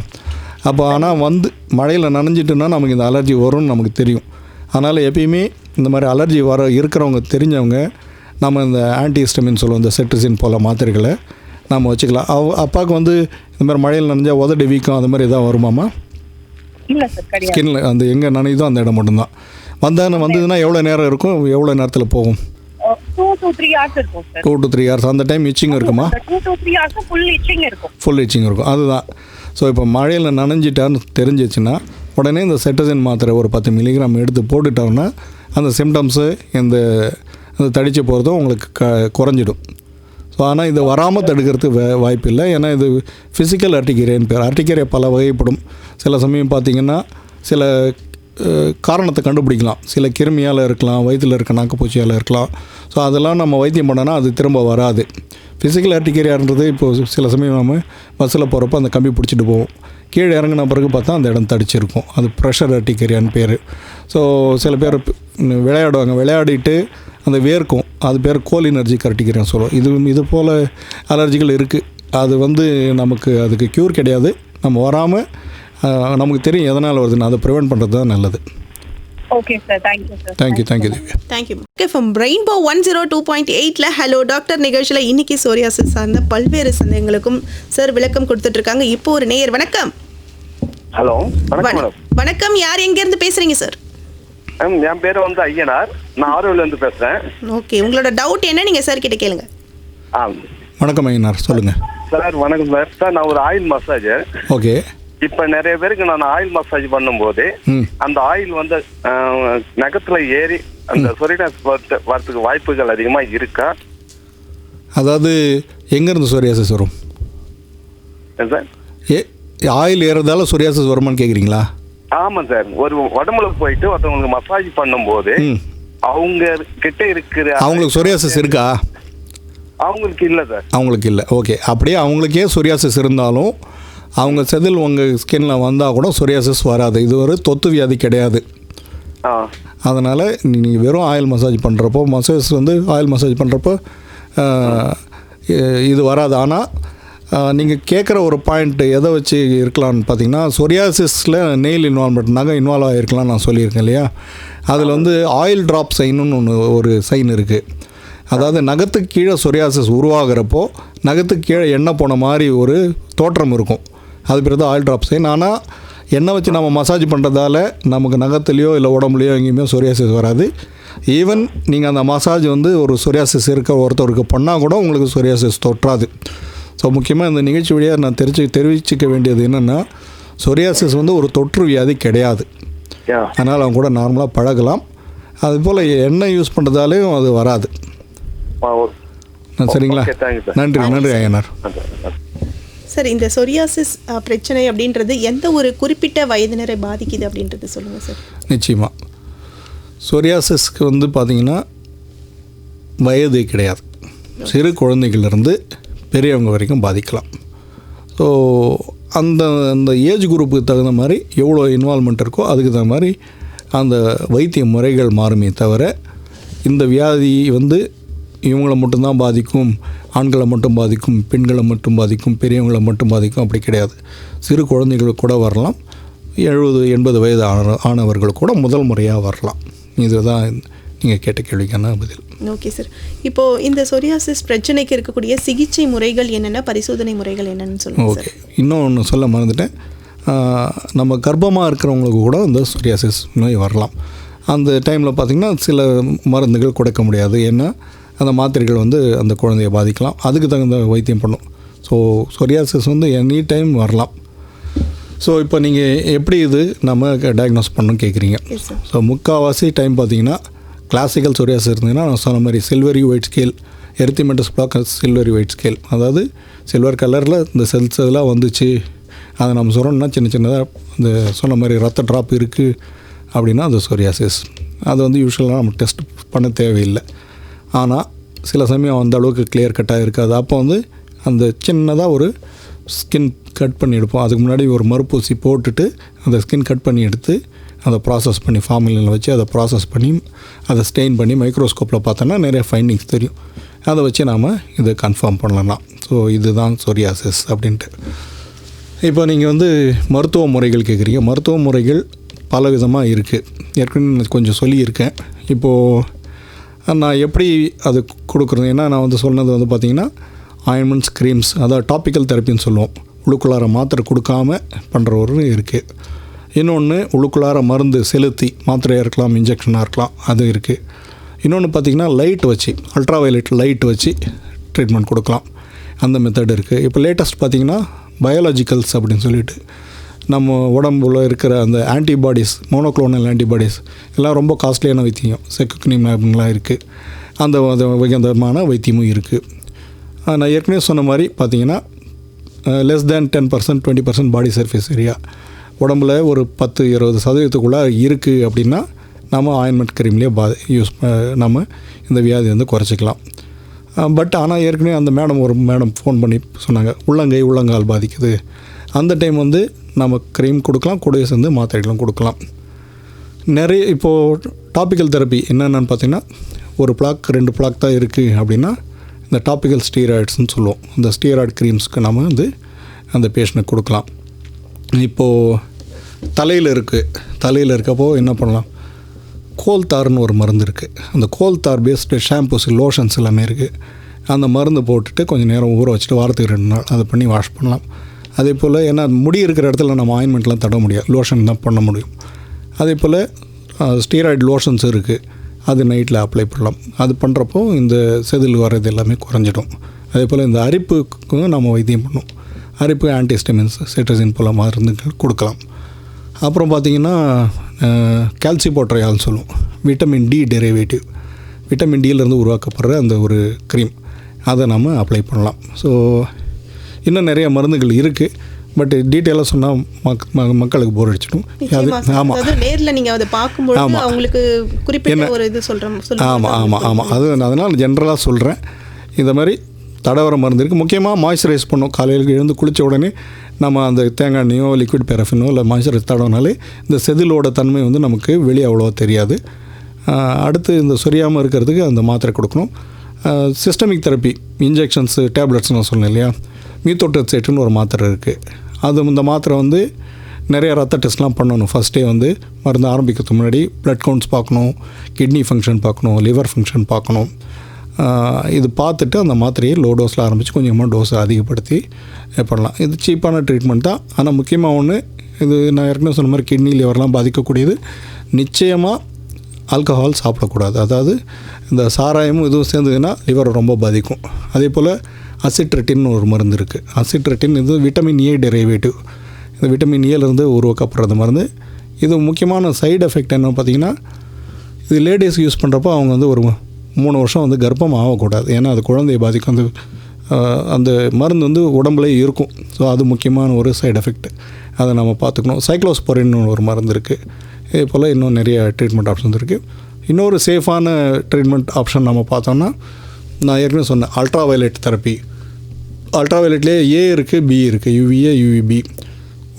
அப்போ ஆனால் வந்து மழையில் நனைஞ்சிட்டுன்னா நமக்கு இந்த அலர்ஜி வரும்னு நமக்கு தெரியும். அதனால் எப்பயுமே இந்த மாதிரி அலர்ஜி இருக்கிறவங்க தெரிஞ்சவங்க நம்ம இந்த ஆன்டிஹிஸ்டமின் சொல்லுவோம், இந்த செட்ரிசின் போல் மாத்திரைகளை நம்ம வச்சுக்கலாம். அப்பாவுக்கு வந்து இந்த மாதிரி மழையில் நனைஞ்சா உதடு வீக்கம் அது மாதிரி எதாவது வருமாமா? இல்லை சார், கிடையாது. ஸ்கின்ல அந்த எங்கே நனையுதோ அந்த இடம் மட்டும்தான். வந்ததுன்னா எவ்வளோ நேரம் இருக்கும், எவ்வளோ நேரத்தில் போகும்? 2 to 3 hours இருக்கும் சார். 2 to 3 hours. அந்த டைம் இச்சிங் இருக்குமா? 2 to 3 hours ஃபுல் இச்சிங் இருக்கும். ஃபுல் இச்சிங் இருக்கும், அதுதான். ஸோ இப்போ மழையில் நனைஞ்சிட்டான்னு தெரிஞ்சிச்சுன்னா உடனே இந்த செட்டசின் மாத்திரை ஒரு 10 மில்லிகிராம் எடுத்து போட்டுட்டோம்னா அந்த சிம்டம்ஸு இந்த தடிச்சு போகிறதும் உங்களுக்கு குறைஞ்சிடும். ஸோ ஆனால் இதை வராமல் தடுக்கிறதுக்கு வாய்ப்பு இல்லை. ஏன்னா இது ஃபிசிக்கல் அர்டிகேரியான்னு பேர். அர்டிகேரியா பல வகைப்படும். சில சமயம் பார்த்திங்கன்னா சில காரணத்தை கண்டுபிடிக்கலாம். சில கிருமியால் இருக்கலாம், வயிற்றில் இருக்க நாக்குப்பூச்சியால் இருக்கலாம். ஸோ அதெல்லாம் நம்ம வைத்தியம் பண்ணோன்னா அது திரும்ப வராது. ஃபிசிக்கல் அர்டிகேரியான்றது இப்போது சில சமயம் நம்ம பஸ்ஸில் போகிறப்போ அந்த கம்பி பிடிச்சிட்டு போவோம், கீழே இறங்கின பிறகு பார்த்தா அந்த இடம் தடிச்சிருக்கும், அது ப்ரெஷர் அர்டிகேரியான்னு பேர். ஸோ சில பேர் விளையாடுவாங்க, விளையாடிட்டு அந்த வேர்க்கும், அது பேர் கோலினர்ஜிக் அர்டிகேரியான்னு சொல்லுவோம். இது போல் அலர்ஜிகள் இருக்குது. அது வந்து நமக்கு அதுக்கு க்யூர் கிடையாது. நம்ம வராமல் நமக்கு தெரியும் எதனால் வருதுன்னு அதை ப்ரிவென்ட் பண்ணுறது தான் நல்லது. Okay sir, thank you sir. Thank you Divya. Thank you. Okay, from Rainbow 102.8ல ஹலோ டாக்டர் நிகழ்ச்சியில் இன்னைக்கு சோரியாசிஸ் சார்ந்த பல்வேறு சந்தேகங்களுக்கும் சார் விளக்கம் கொடுத்துட்டு இருக்காங்க. இப்போ ஒரு நேயர். வணக்கம். ஹலோ, வணக்கம். வணக்கம், யார் எங்கேருந்து பேசுறீங்க சார்? என் பேர் வந்து ஐயனார், நான் ஆரோவில இருந்து பேசுறேன். ஓகே, உங்களோட டவுட் என்ன நீங்க சார் கிட்ட கேளுங்க. வணக்கம் ஐயனார், சொல்லுங்க சார். வணக்கம் சார். சார், நான் ஒரு ஆயில் மசாஜர். ஓகே. இப்ப நிறைய பேருக்கு நான் ஆயில் மசாஜ் பண்ணும்போது அந்த ஆயில் வந்து நகத்துல ஏறி அந்த சொரியாசிஸ் வரதுக்கு வாய்ப்புகள் அதிகமா இருக்கா? அதாவது எங்கேருந்து சொரியாசிஸ் வரும் சார்? ஆயில் ஏறதால சொரியாசிஸ் வருமானு கேட்குறீங்களா? ஆமாம் சார். ஒரு உடம்புல போயிட்டு ஒருத்தவங்களுக்கு மசாஜ் பண்ணும்போது அவங்க கிட்ட இருக்கிற அவங்களுக்கு சொரியாசிஸ் இருக்கா? அவங்களுக்கு இல்லை சார். அவங்களுக்கு இல்லை. ஓகே, அப்படியே அவங்களுக்கே சொரியாசிஸ் இருந்தாலும் அவங்க செதில் உங்கள் ஸ்கின்னில் வந்தால் கூட சொரியாசிஸ் வராது. இது ஒரு தொத்து வியாதி கிடையாது. அதனால் நீங்கள் வெறும் ஆயில் மசாஜ் பண்ணுறப்போ ஆயில் மசாஜ் பண்ணுறப்போ இது வராது. ஆனால் நீங்கள் கேட்குற ஒரு பாயிண்ட் எதை வச்சு இருக்கலாம்னு பார்த்தீங்கன்னா, சொரியாசிஸில் நெயில் இன்வால்மெண்ட் நகை இன்வால்வ் ஆகிருக்கலாம்னு நான் சொல்லியிருக்கேன் இல்லையா? அதில் ஆயில் ட்ராப் சைனுன்னு ஒரு சைன் இருக்குது. அதாவது நகத்துக்கு கீழே சொரியாசிஸ் உருவாகிறப்போ நகத்துக்கு கீழே எண்ணெய் போன மாதிரி ஒரு தோற்றம் இருக்கும். அது பேர் தான் ஆயில் ட்ராப் சைன். ஆனால் எண்ணெய் வச்சு நம்ம மசாஜ் பண்ணுறதால நமக்கு நகத்துலேயோ இல்லை உடம்புலையோ எங்கேயுமே சொரியாசிஸ் வராது. ஈவன் நீங்கள் அந்த மசாஜ் ஒரு சொரியாசிஸ் இருக்க ஒருத்தருக்கு பண்ணால் கூட உங்களுக்கு சொரியாசிஸ் தொற்றாது. ஸோ முக்கியமாக இந்த நிகழ்ச்சி வழியாக நான் தெரிவிச்சிக்க வேண்டியது என்னென்னா, சொரியாசிஸ் ஒரு தொற்று வியாதி கிடையாது. அதனால் அவங்க கூட நார்மலாக பழகலாம். அதுபோல் எண்ணெய் யூஸ் பண்ணுறதாலேயும் அது வராது. சரிங்களா? நன்றி ஐயனார். சார், இந்த சொரியாசிஸ் பிரச்சனை அப்படின்றது எந்த ஒரு குறிப்பிட்ட வயதினரை பாதிக்குது அப்படின்றது சொல்லுங்கள் சார். நிச்சயமாக சொரியாசிஸ்க்கு பார்த்திங்கன்னா வயது கிடையாது. சிறு குழந்தைகளிலிருந்து பெரியவங்க வரைக்கும் பாதிக்கலாம். ஸோ அந்த ஏஜ் குரூப்புக்கு தகுந்த மாதிரி எவ்வளோ இன்வால்மெண்ட் இருக்கோ அதுக்கு தகுந்த மாதிரி அந்த வைத்திய முறைகள் மாறுமே தவிர, இந்த வியாதி இவங்களை மட்டும்தான் பாதிக்கும், ஆண்களை மட்டும் பாதிக்கும், பெண்களை மட்டும் பாதிக்கும், பெரியவங்களை மட்டும் பாதிக்கும், அப்படி கிடையாது. சிறு குழந்தைகளுக்கு கூட வரலாம். 70-80 வயது ஆனவர்கள் கூட முதல் முறையாக வரலாம். இதுதான் நீங்கள் கேட்ட கேள்விக்கான பதில். Okay sir. இப்போது இந்த சொரியாசிஸ் பிரச்சனைக்கு இருக்கக்கூடிய சிகிச்சை முறைகள் என்னென்ன, பரிசோதனை முறைகள் என்னென்னு சொல்லுங்கள். ஓகே, இன்னொன்று சொல்ல மறந்துட்டேன். நம்ம கர்ப்பமாக இருக்கிறவங்களுக்கு கூட இந்த சொரியாசிஸ் நோய் வரலாம். அந்த டைமில் பார்த்திங்கன்னா சில மருந்துகள் கொடுக்க முடியாது. ஏன்னா அந்த மாத்திரைகள் அந்த குழந்தையை பாதிக்கலாம். அதுக்கு தகுந்த வைத்தியம் பண்ணும். ஸோ சொரியாசிஸ் எனி டைம் வரலாம். ஸோ இப்போ நீங்கள் எப்படி இது நம்ம டயக்னோஸ் பண்ணணும்னு கேட்குறீங்க. ஸோ முக்கால்வாசி டைம் பார்த்தீங்கன்னா கிளாசிக்கல் சொரியாசிஸ் இருந்ததுன்னா நான் சொன்ன மாதிரி silvery white scale, erythematous plaque silvery white scale, அதாவது சில்வர் கலரில் இந்த செல்ஸ் இதெல்லாம் வந்துச்சு, அதை நம்ம சொல்லணும்னா சின்னதாக இந்த சொன்ன மாதிரி ரத்த ட்ராப் இருக்குது அப்படின்னா அது சொரியாசிஸ். அது யூஸ்வலாக நம்ம டெஸ்ட் பண்ண தேவையில்லை. ஆனால் சில சமயம் அந்த அளவுக்கு கிளியர் கட்டாக இருக்காது. அப்போ அந்த சின்னதாக ஒரு ஸ்கின் கட் பண்ணி எடுப்போம். அதுக்கு முன்னாடி ஒரு மறுப்பூசி போட்டுட்டு அந்த ஸ்கின் கட் பண்ணி எடுத்து அதை ப்ராசஸ் பண்ணி ஃபார்முலினில் வச்சு அதை ப்ராசஸ் பண்ணி அதை ஸ்டெயின் பண்ணி மைக்ரோஸ்கோப்பில் பார்த்தோன்னா நிறைய ஃபைண்டிங்ஸ் தெரியும். அதை வச்சு நாம் இதை கன்ஃபார்ம் பண்ணலாம். ஸோ இதுதான் சொரியாசிஸ் அப்படின்ட்டு. இப்போ நீங்கள் மருத்துவ முறைகள் கேட்குறீங்க. மருத்துவ முறைகள் பல விதமாக இருக்குது. ஏற்கனவே கொஞ்சம் சொல்லியிருக்கேன். இப்போது நான் எப்படி அது கொடுக்குறது, ஏன்னா நான் சொன்னது பார்த்திங்கன்னா ஆயின்மெண்ட்ஸ், க்ரீம்ஸ், அதாவது டாப்பிக்கல் தெரப்பின்னு சொல்லுவோம். உள்ளுக்குள்ளார மாத்திரை கொடுக்காம பண்ணுற ஒரு இருக்குது. இன்னொன்று உள்ளுக்குள்ளார மருந்து செலுத்தி மாத்திரையாக இருக்கலாம், இன்ஜெக்ஷனாக இருக்கலாம், அது இருக்குது. இன்னொன்று பார்த்திங்கன்னா லைட் வச்சு, அல்ட்ரா வயலட் லைட் வச்சு ட்ரீட்மெண்ட் கொடுக்கலாம். அந்த மெத்தட் இருக்குது. இப்போ லேட்டஸ்ட் பார்த்திங்கன்னா பயாலஜிக்கல்ஸ் அப்படின்னு சொல்லிட்டு நம்ம உடம்புல இருக்கிற அந்த ஆன்டிபாடிஸ், மோனோக்ளோனல் ஆன்டிபாடிஸ் எல்லாம் ரொம்ப காஸ்ட்லியான வைத்தியம், செக்குனிம்லாம் இருக்குது. அந்த விதமான வைத்தியமும் இருக்குது. நான் ஏற்கனவே சொன்ன மாதிரி பார்த்திங்கன்னா லெஸ் தேன் 10%, 20% பாடி சர்ஃபேஸ் ஏரியா உடம்புல ஒரு 10-20% இருக்குது அப்படின்னா நம்ம ஆயின்மெண்ட் க்ரீம்லேயே நம்ம இந்த வியாதி குறைச்சிக்கலாம். பட் ஆனால் ஏற்கனவே அந்த ஒரு மேடம் ஃபோன் பண்ணி சொன்னாங்க உள்ளங்கால் பாதிக்குது. அந்த டைம் நம்ம க்ரீம் கொடுக்கலாம், கூடவே சேர்ந்து மாத்திரைகளும் கொடுக்கலாம். நிறைய இப்போது டாப்பிக்கல் தெரப்பி என்னென்னு பார்த்திங்கன்னா ஒரு பிளாக் 2 பிளாக் தான் இருக்குது அப்படின்னா இந்த டாப்பிக்கல் ஸ்டீராய்ட்ஸ்னு சொல்லுவோம். அந்த ஸ்டீராய்டு க்ரீம்ஸ்க்கு நம்ம அந்த பேஷண்ட்டுக்கு கொடுக்கலாம். இப்போது தலையில் இருக்கப்போ என்ன பண்ணலாம், கோல்தார்னு ஒரு மருந்து இருக்குது. அந்த கோல்தார் பேஸ்டு ஷாம்பூஸ், லோஷன்ஸ் எல்லாமே இருக்குது. அந்த மருந்து போட்டுட்டு கொஞ்சம் நேரம் ஊற வச்சுட்டு வாரத்துக்கு 2 நாள் அதை பண்ணி வாஷ் பண்ணலாம். அதே போல் ஏன்னா முடி இருக்கிற இடத்துல நம்ம ஆயின்மெண்ட்லாம் தட முடியாது, லோஷன் தான் பண்ண முடியும். அதே போல் ஸ்டீராய்டு லோஷன்ஸ் இருக்குது, அது நைட்டில் அப்ளை பண்ணலாம். அது பண்ணுறப்போ இந்த செதில் வர்றது எல்லாமே குறைஞ்சிடும். அதே போல் இந்த அரிப்புக்கும் நம்ம வைத்தியம் பண்ணோம். அரிப்பு ஆன்டிஸ்டமின்ஸ், செட்ரசின் போல் மருந்துகள் கொடுக்கலாம். அப்புறம் பார்த்திங்கன்னா கால்சிபோட்ரையால்னு சொல்லுவோம், விட்டமின் டி டெரிவேட்டிவ், விட்டமின் டியிலேருந்து உருவாக்கப்படுற அந்த ஒரு க்ரீம், அதை நம்ம அப்ளை பண்ணலாம். ஸோ இன்னும் நிறைய மருந்துகள் இருக்குது. பட் டீட்டெயிலாக சொன்னால் மக்களுக்கு போர் அடிச்சிடும். ஆமாம், நேரில் நீங்கள் அதை பார்க்கும்போது அவங்களுக்கு குறிப்பிட்ட ஒரு இது சொல்கிறேன். ஆமாம் அது அதனால் ஜென்ரலாக சொல்கிறேன். இந்த மாதிரி தடவர மருந்து இருக்குது. முக்கியமாக மாய்ஸ்சரைஸ் பண்ணும். காலையில் எழுந்து குளித்த உடனே நம்ம அந்த தேங்காய் எண்ணெயோ லிக்விட் பேரஃபினோ இல்லை மாய்ஸ்சரைஸ் தடவினாலே இந்த செதிலோட தன்மை வந்து நமக்கு வெளியே அவ்வளோவா தெரியாது. அடுத்து இந்த சொரியாமல் இருக்கிறதுக்கு அந்த மாத்திரை கொடுக்கணும். சிஸ்டமிக் தெரப்பி, இன்ஜெக்ஷன்ஸு, டேப்லெட்ஸ் நான் சொன்னேன் இல்லையா, மீத்தோட்ரெக்சேட்டுன்னு ஒரு மாத்திரை இருக்குது. அது இந்த மாத்திரை வந்து நிறைய ரத்த டெஸ்ட்லாம் பண்ணணும். ஃபஸ்ட்டே வந்து மருந்து ஆரம்பிக்கிறதுக்கு முன்னாடி ப்ளட் கவுண்ட்ஸ் பார்க்கணும், கிட்னி ஃபங்க்ஷன் பார்க்கணும், லிவர் ஃபங்க்ஷன் பார்க்கணும். இது பார்த்துட்டு அந்த மாத்திரையை லோ டோஸில் ஆரம்பித்து கொஞ்சமாக டோஸை அதிகப்படுத்தி பண்ணலாம். இது சீப்பான ட்ரீட்மெண்ட் தான். ஆனால் முக்கியமாக ஒன்று, இது நான் ஏற்கனவே சொன்ன மாதிரி கிட்னி லிவர்லாம் பாதிக்கக்கூடியது. நிச்சயமாக ஆல்கஹால் சாப்பிடக்கூடாது. அதாவது இந்த சாராயமும் இதுவும் சேர்ந்ததுன்னா லிவரை ரொம்ப பாதிக்கும். அதே போல் அசிட்ரெட்டின்னு ஒரு மருந்து இருக்குது. அசிட்ரெட்டின் இது விட்டமின் ஏ டெரைவேட்டிவ். இந்த விட்டமின் ஏலேருந்து உருவாக்கப்படுறது மருந்து. இது முக்கியமான சைடு எஃபெக்ட் என்ன பார்த்திங்கன்னா, இது லேடிஸ் யூஸ் பண்ணுறப்போ அவங்க வந்து ஒரு 3 வருஷம் வந்து கர்ப்பம் ஆகக்கூடாது. ஏன்னா அது குழந்தையை பாதிக்கும். அந்த மருந்து வந்து உடம்புலேயே இருக்கும். ஸோ அது முக்கியமான ஒரு சைடு எஃபெக்ட். அதை நம்ம பார்த்துக்கணும். சைக்ளோஸ்போரின்னு ஒரு மருந்து இருக்குது. இதே போல் இன்னும் நிறைய ட்ரீட்மெண்ட் ஆப்ஷன்ஸ் இருக்குது. இன்னொரு சேஃபான ட்ரீட்மெண்ட் ஆப்ஷன் நம்ம பார்த்தோம்னா, நான் ஏற்கனவே சொன்னேன் அல்ட்ரா வயலட் தெரப்பி. அல்ட்ரா வயலட்லேயே ஏ இருக்குது, பி இருக்குது, யூவிஏ, யூவிபி.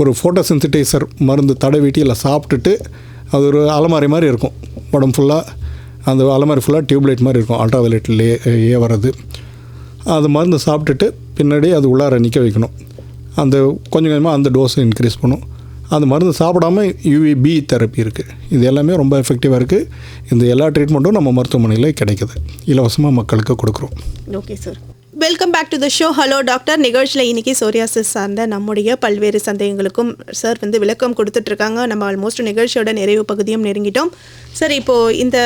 ஒரு ஃபோட்டோ சென்சிட்டைசர் மருந்து தடவிட்டு இல்லை சாப்பிட்டுட்டு அது ஒரு அலமாரி மாதிரி இருக்கும். உடம்பு ஃபுல்லாக அந்த அலமாரி ஃபுல்லாக டியூப்லைட் மாதிரி இருக்கும். அல்ட்ரா வயலட்லேயே ஏ வர்றது. அது மருந்து சாப்பிட்டுட்டு பின்னாடி அது உள்ளார நிற்க வைக்கணும். அந்த கொஞ்சம் கொஞ்சமாக அந்த டோஸை இன்க்ரீஸ் பண்ணும். அந்த மருந்து சாப்பிடாமல் யூவிபி தெரப்பி இருக்குது. இது எல்லாமே ரொம்ப எஃபெக்டிவாக இருக்குது. இந்த எல்லா ட்ரீட்மெண்ட்டும் நம்ம மருத்துவமனையில் கிடைக்குது. இலவசமாக மக்களுக்கு கொடுக்குறோம். Okay sir, welcome back to the show. Hello doctor நிகழ்ச்சியில் இன்றைக்கி சோரியாசிஸ் சார்ந்த நம்முடைய பல்வேறு சந்தேகங்களுக்கும் சார் வந்து விளக்கம் கொடுத்துட்ருக்காங்க. நம்ம ஆல்மோஸ்ட் நிகழ்ச்சியோட நிறைவு பகுதியும் நெருங்கிட்டோம். சார், இப்போது இந்த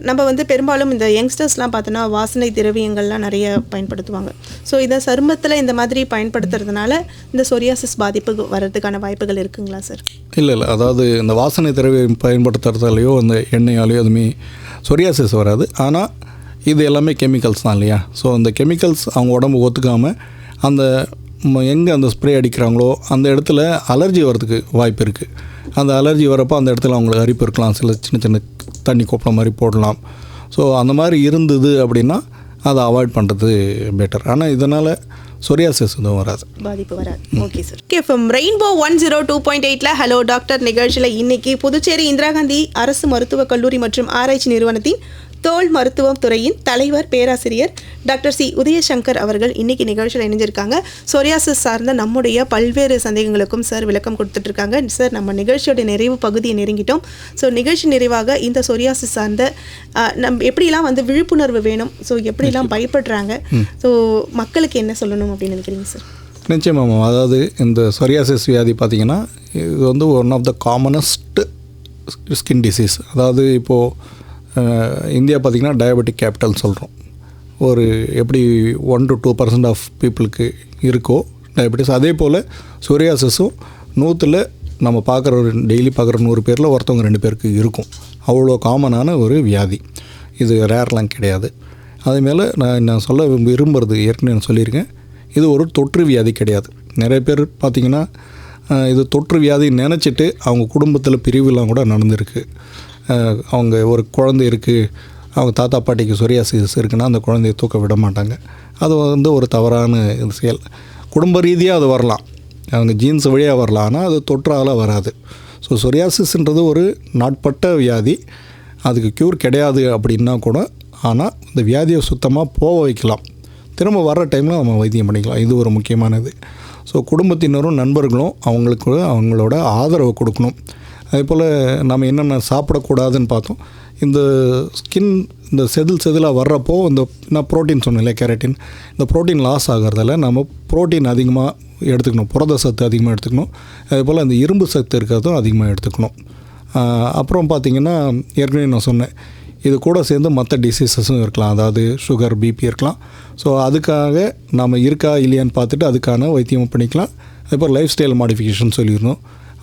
நம்ம வந்து பெரும்பாலும் இந்த யங்ஸ்டர்ஸ்லாம் பார்த்தோன்னா வாசனை திரவியங்கள்லாம் நிறைய பயன்படுத்துவாங்க. ஸோ இதை சருமத்தில் இந்த மாதிரி பயன்படுத்துறதுனால இந்த சோரியாசிஸ் பாதிப்பு வர்றதுக்கான வாய்ப்புகள் இருக்குங்களா சார்? இல்லை, அதாவது இந்த வாசனை திரவியம் பயன்படுத்துறதாலேயோ அந்த எண்ணெயாலேயோ அதுமே சொரியாசிஸ் வராது. ஆனால் இது எல்லாமே கெமிக்கல்ஸ் தான் இல்லையா? ஸோ அந்த கெமிக்கல்ஸ் அவங்க உடம்பு ஒத்துக்காமல் அந்த எங்கே அந்த ஸ்ப்ரே அடிக்கிறாங்களோ அந்த இடத்துல அலர்ஜி வர்றதுக்கு வாய்ப்பு இருக்குது. அந்த அலர்ஜி வரப்போ அந்த இடத்துல அவங்களுக்கு அரிப்பு இருக்கலாம், சில சின்ன சின்ன தண்ணி கொப்பளம் மாதிரி போடலாம். ஸோ அந்த மாதிரி இருந்தது அப்படின்னா அதை அவாய்ட் பண்ணுறது பெட்டர். ஆனால் இதனால் சொரியாசிஸ் எதுவும் வராது, பாதிப்பு வராது. Okay sir. கேஃபம் ரெயின்போ 102.8 ஹலோ டாக்டர் நிகழ்ச்சியில் இன்னைக்கு புதுச்சேரி இந்திரா காந்தி அரசு மருத்துவக் கல்லூரி மற்றும் ஆராய்ச்சி நிறுவனத்தின் தோல் மருத்துவம் துறையின் தலைவர் பேராசிரியர் டாக்டர் சி உதயசங்கர் அவர்கள் இன்னைக்கு நிகழ்ச்சியில் இணைஞ்சிருக்காங்க. சொரியாசிஸ் சார்ந்த நம்முடைய பல்வேறு சந்தேகங்களுக்கும் சார் விளக்கம் கொடுத்துட்ருக்காங்க. சார், நம்ம நிகழ்ச்சியோட நிறைவு பகுதியை நெருங்கிட்டோம். ஸோ நிகழ்ச்சி நிறைவாக இந்த சொரியாசிஸ் சார்ந்த எப்படிலாம் வந்து விழிப்புணர்வு வேணும், ஸோ எப்படிலாம் பயப்படுறாங்க, ஸோ மக்களுக்கு என்ன சொல்லணும் அப்படின்னு நினைக்கிறீங்க சார்? நிச்சயமாக. அதாவது இந்த சொரியாசிஸ் வியாதி பார்த்திங்கன்னா இது வந்து one of the commonest skin disease. அதாவது இப்போது இந்தியா பார்த்திங்கன்னா டயபெட்டிக் கேபிட்டல் சொல்கிறோம். ஒரு எப்படி 1 to 2% ஆஃப் பீப்புளுக்கு இருக்கோ டயபெட்டிஸ், அதே போல் சொரியாசிஸும் 100ல் நம்ம பார்க்குற டெய்லி பார்க்குற 100 பேரில் ஒருத்தவங்க 2 பேருக்கு இருக்கும். அவ்வளோ காமனான ஒரு வியாதி. இது ரேர்லாம் கிடையாது. அதேமாதிரி நான் சொல்ல விரும்புகிறது ஏற்கனவே நான் சொல்லியிருக்கேன், இது ஒரு தொற்று வியாதி கிடையாது. நிறைய பேர் பார்த்திங்கன்னா இது தொற்று வியாதி நினச்சிட்டு அவங்க குடும்பத்தில் பிரிவுலாம் கூட நடந்திருக்கு. அவங்க ஒரு குழந்தை இருக்குது, அவங்க தாத்தா பாட்டிக்கு சொரியாசிஸ் இருக்குன்னா அந்த குழந்தைய தூக்க விட மாட்டாங்க. அது வந்து ஒரு தவறான செயல். குடும்ப ரீதியாக அது வரலாம், அவங்க ஜீன்ஸ் வழியாக வரலாம், ஆனால் அது தொற்றால் வராது. ஸோ சொரியாசிஸ்ன்றது ஒரு நாட்பட்ட வியாதி. அதுக்கு க்யூர் கிடையாது அப்படின்னா கூட, ஆனால் இந்த வியாதியை சுத்தமாக போக வைக்கலாம். திரும்ப வர்ற டைமில் நம்ம வைத்தியம் பண்ணிக்கலாம். இது ஒரு முக்கியமானது. ஸோ குடும்பத்தினரும் நண்பர்களும் அவங்களுக்கு அவங்களோட ஆதரவை கொடுக்கணும். அதே போல் நம்ம என்னென்ன சாப்பிடக்கூடாதுன்னு பார்த்தோம். இந்த ஸ்கின் இந்த செதிலாக வர்றப்போ நான் ப்ரோட்டீன் சொன்னேன், கேரட்டின், இந்த ப்ரோட்டீன் லாஸ் ஆகிறதால நம்ம ப்ரோட்டீன் அதிகமாக எடுத்துக்கணும், புரத சத்து அதிகமாக எடுத்துக்கணும். அதே போல் அந்த இரும்பு சத்து இருக்கிறதும் அதிகமாக எடுத்துக்கணும். அப்புறம் பார்த்திங்கன்னா ஏற்கனவே நான் சொன்னேன், இது கூட சேர்ந்து மற்ற டிசீசஸும் இருக்கலாம். அதாவது சுகர், பிபி இருக்கலாம். ஸோ அதுக்காக நம்ம இருக்கா இல்லையான்னு பார்த்துட்டு அதுக்கான வைத்தியம் பண்ணிக்கலாம். அதே போல் லைஃப் ஸ்டைல் மாடிஃபிகேஷன் சொல்லியிருந்தோம்,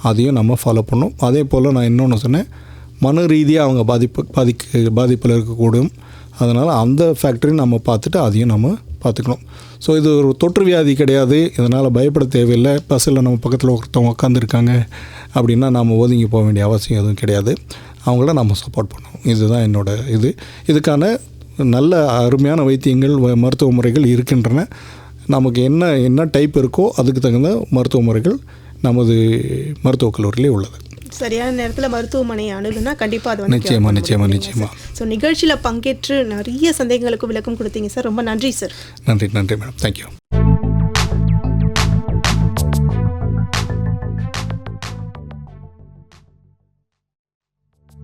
அதையும் நம்ம ஃபாலோ பண்ணோம். அதே போல் நான் இன்னொன்று சொன்னேன், மன ரீதியாக அவங்க பாதிப்பில் இருக்கக்கூடும். அதனால் அந்த ஃபேக்டரி நம்ம பார்த்துட்டு அதையும் நம்ம பார்த்துக்கணும். ஸோ இது ஒரு தொற்று வியாதி கிடையாது, இதனால் பயப்பட தேவையில்லை. பஸ்ஸில் நம்ம பக்கத்தில் ஒருத்தவங்க உட்காந்துருக்காங்க அப்படின்னா நாம் ஒதுங்கி போக வேண்டிய அவசியம் எதுவும் கிடையாது. அவங்கள நம்ம சப்போர்ட் பண்ணணும். இதுதான் இதுக்கான நல்ல அருமையான வைத்தியங்கள் மருத்துவ முறைகள் இருக்கின்றன. நமக்கு என்ன டைப் இருக்கோ அதுக்கு தகுந்த மருத்துவ முறைகள் நமது மருத்துவக் கல்லூரியிலே உள்ளது. சரியான நேரத்தில் மருத்துவமனையை அணுகுனா கண்டிப்பாக அது வந்து நிச்சயமாக. ஸோ நிகழ்ச்சியில் பங்கேற்று நிறைய சந்தேகங்களுக்கு விளக்கம் கொடுத்தீங்க சார். ரொம்ப நன்றி சார். நன்றி மேடம். தேங்க்யூ.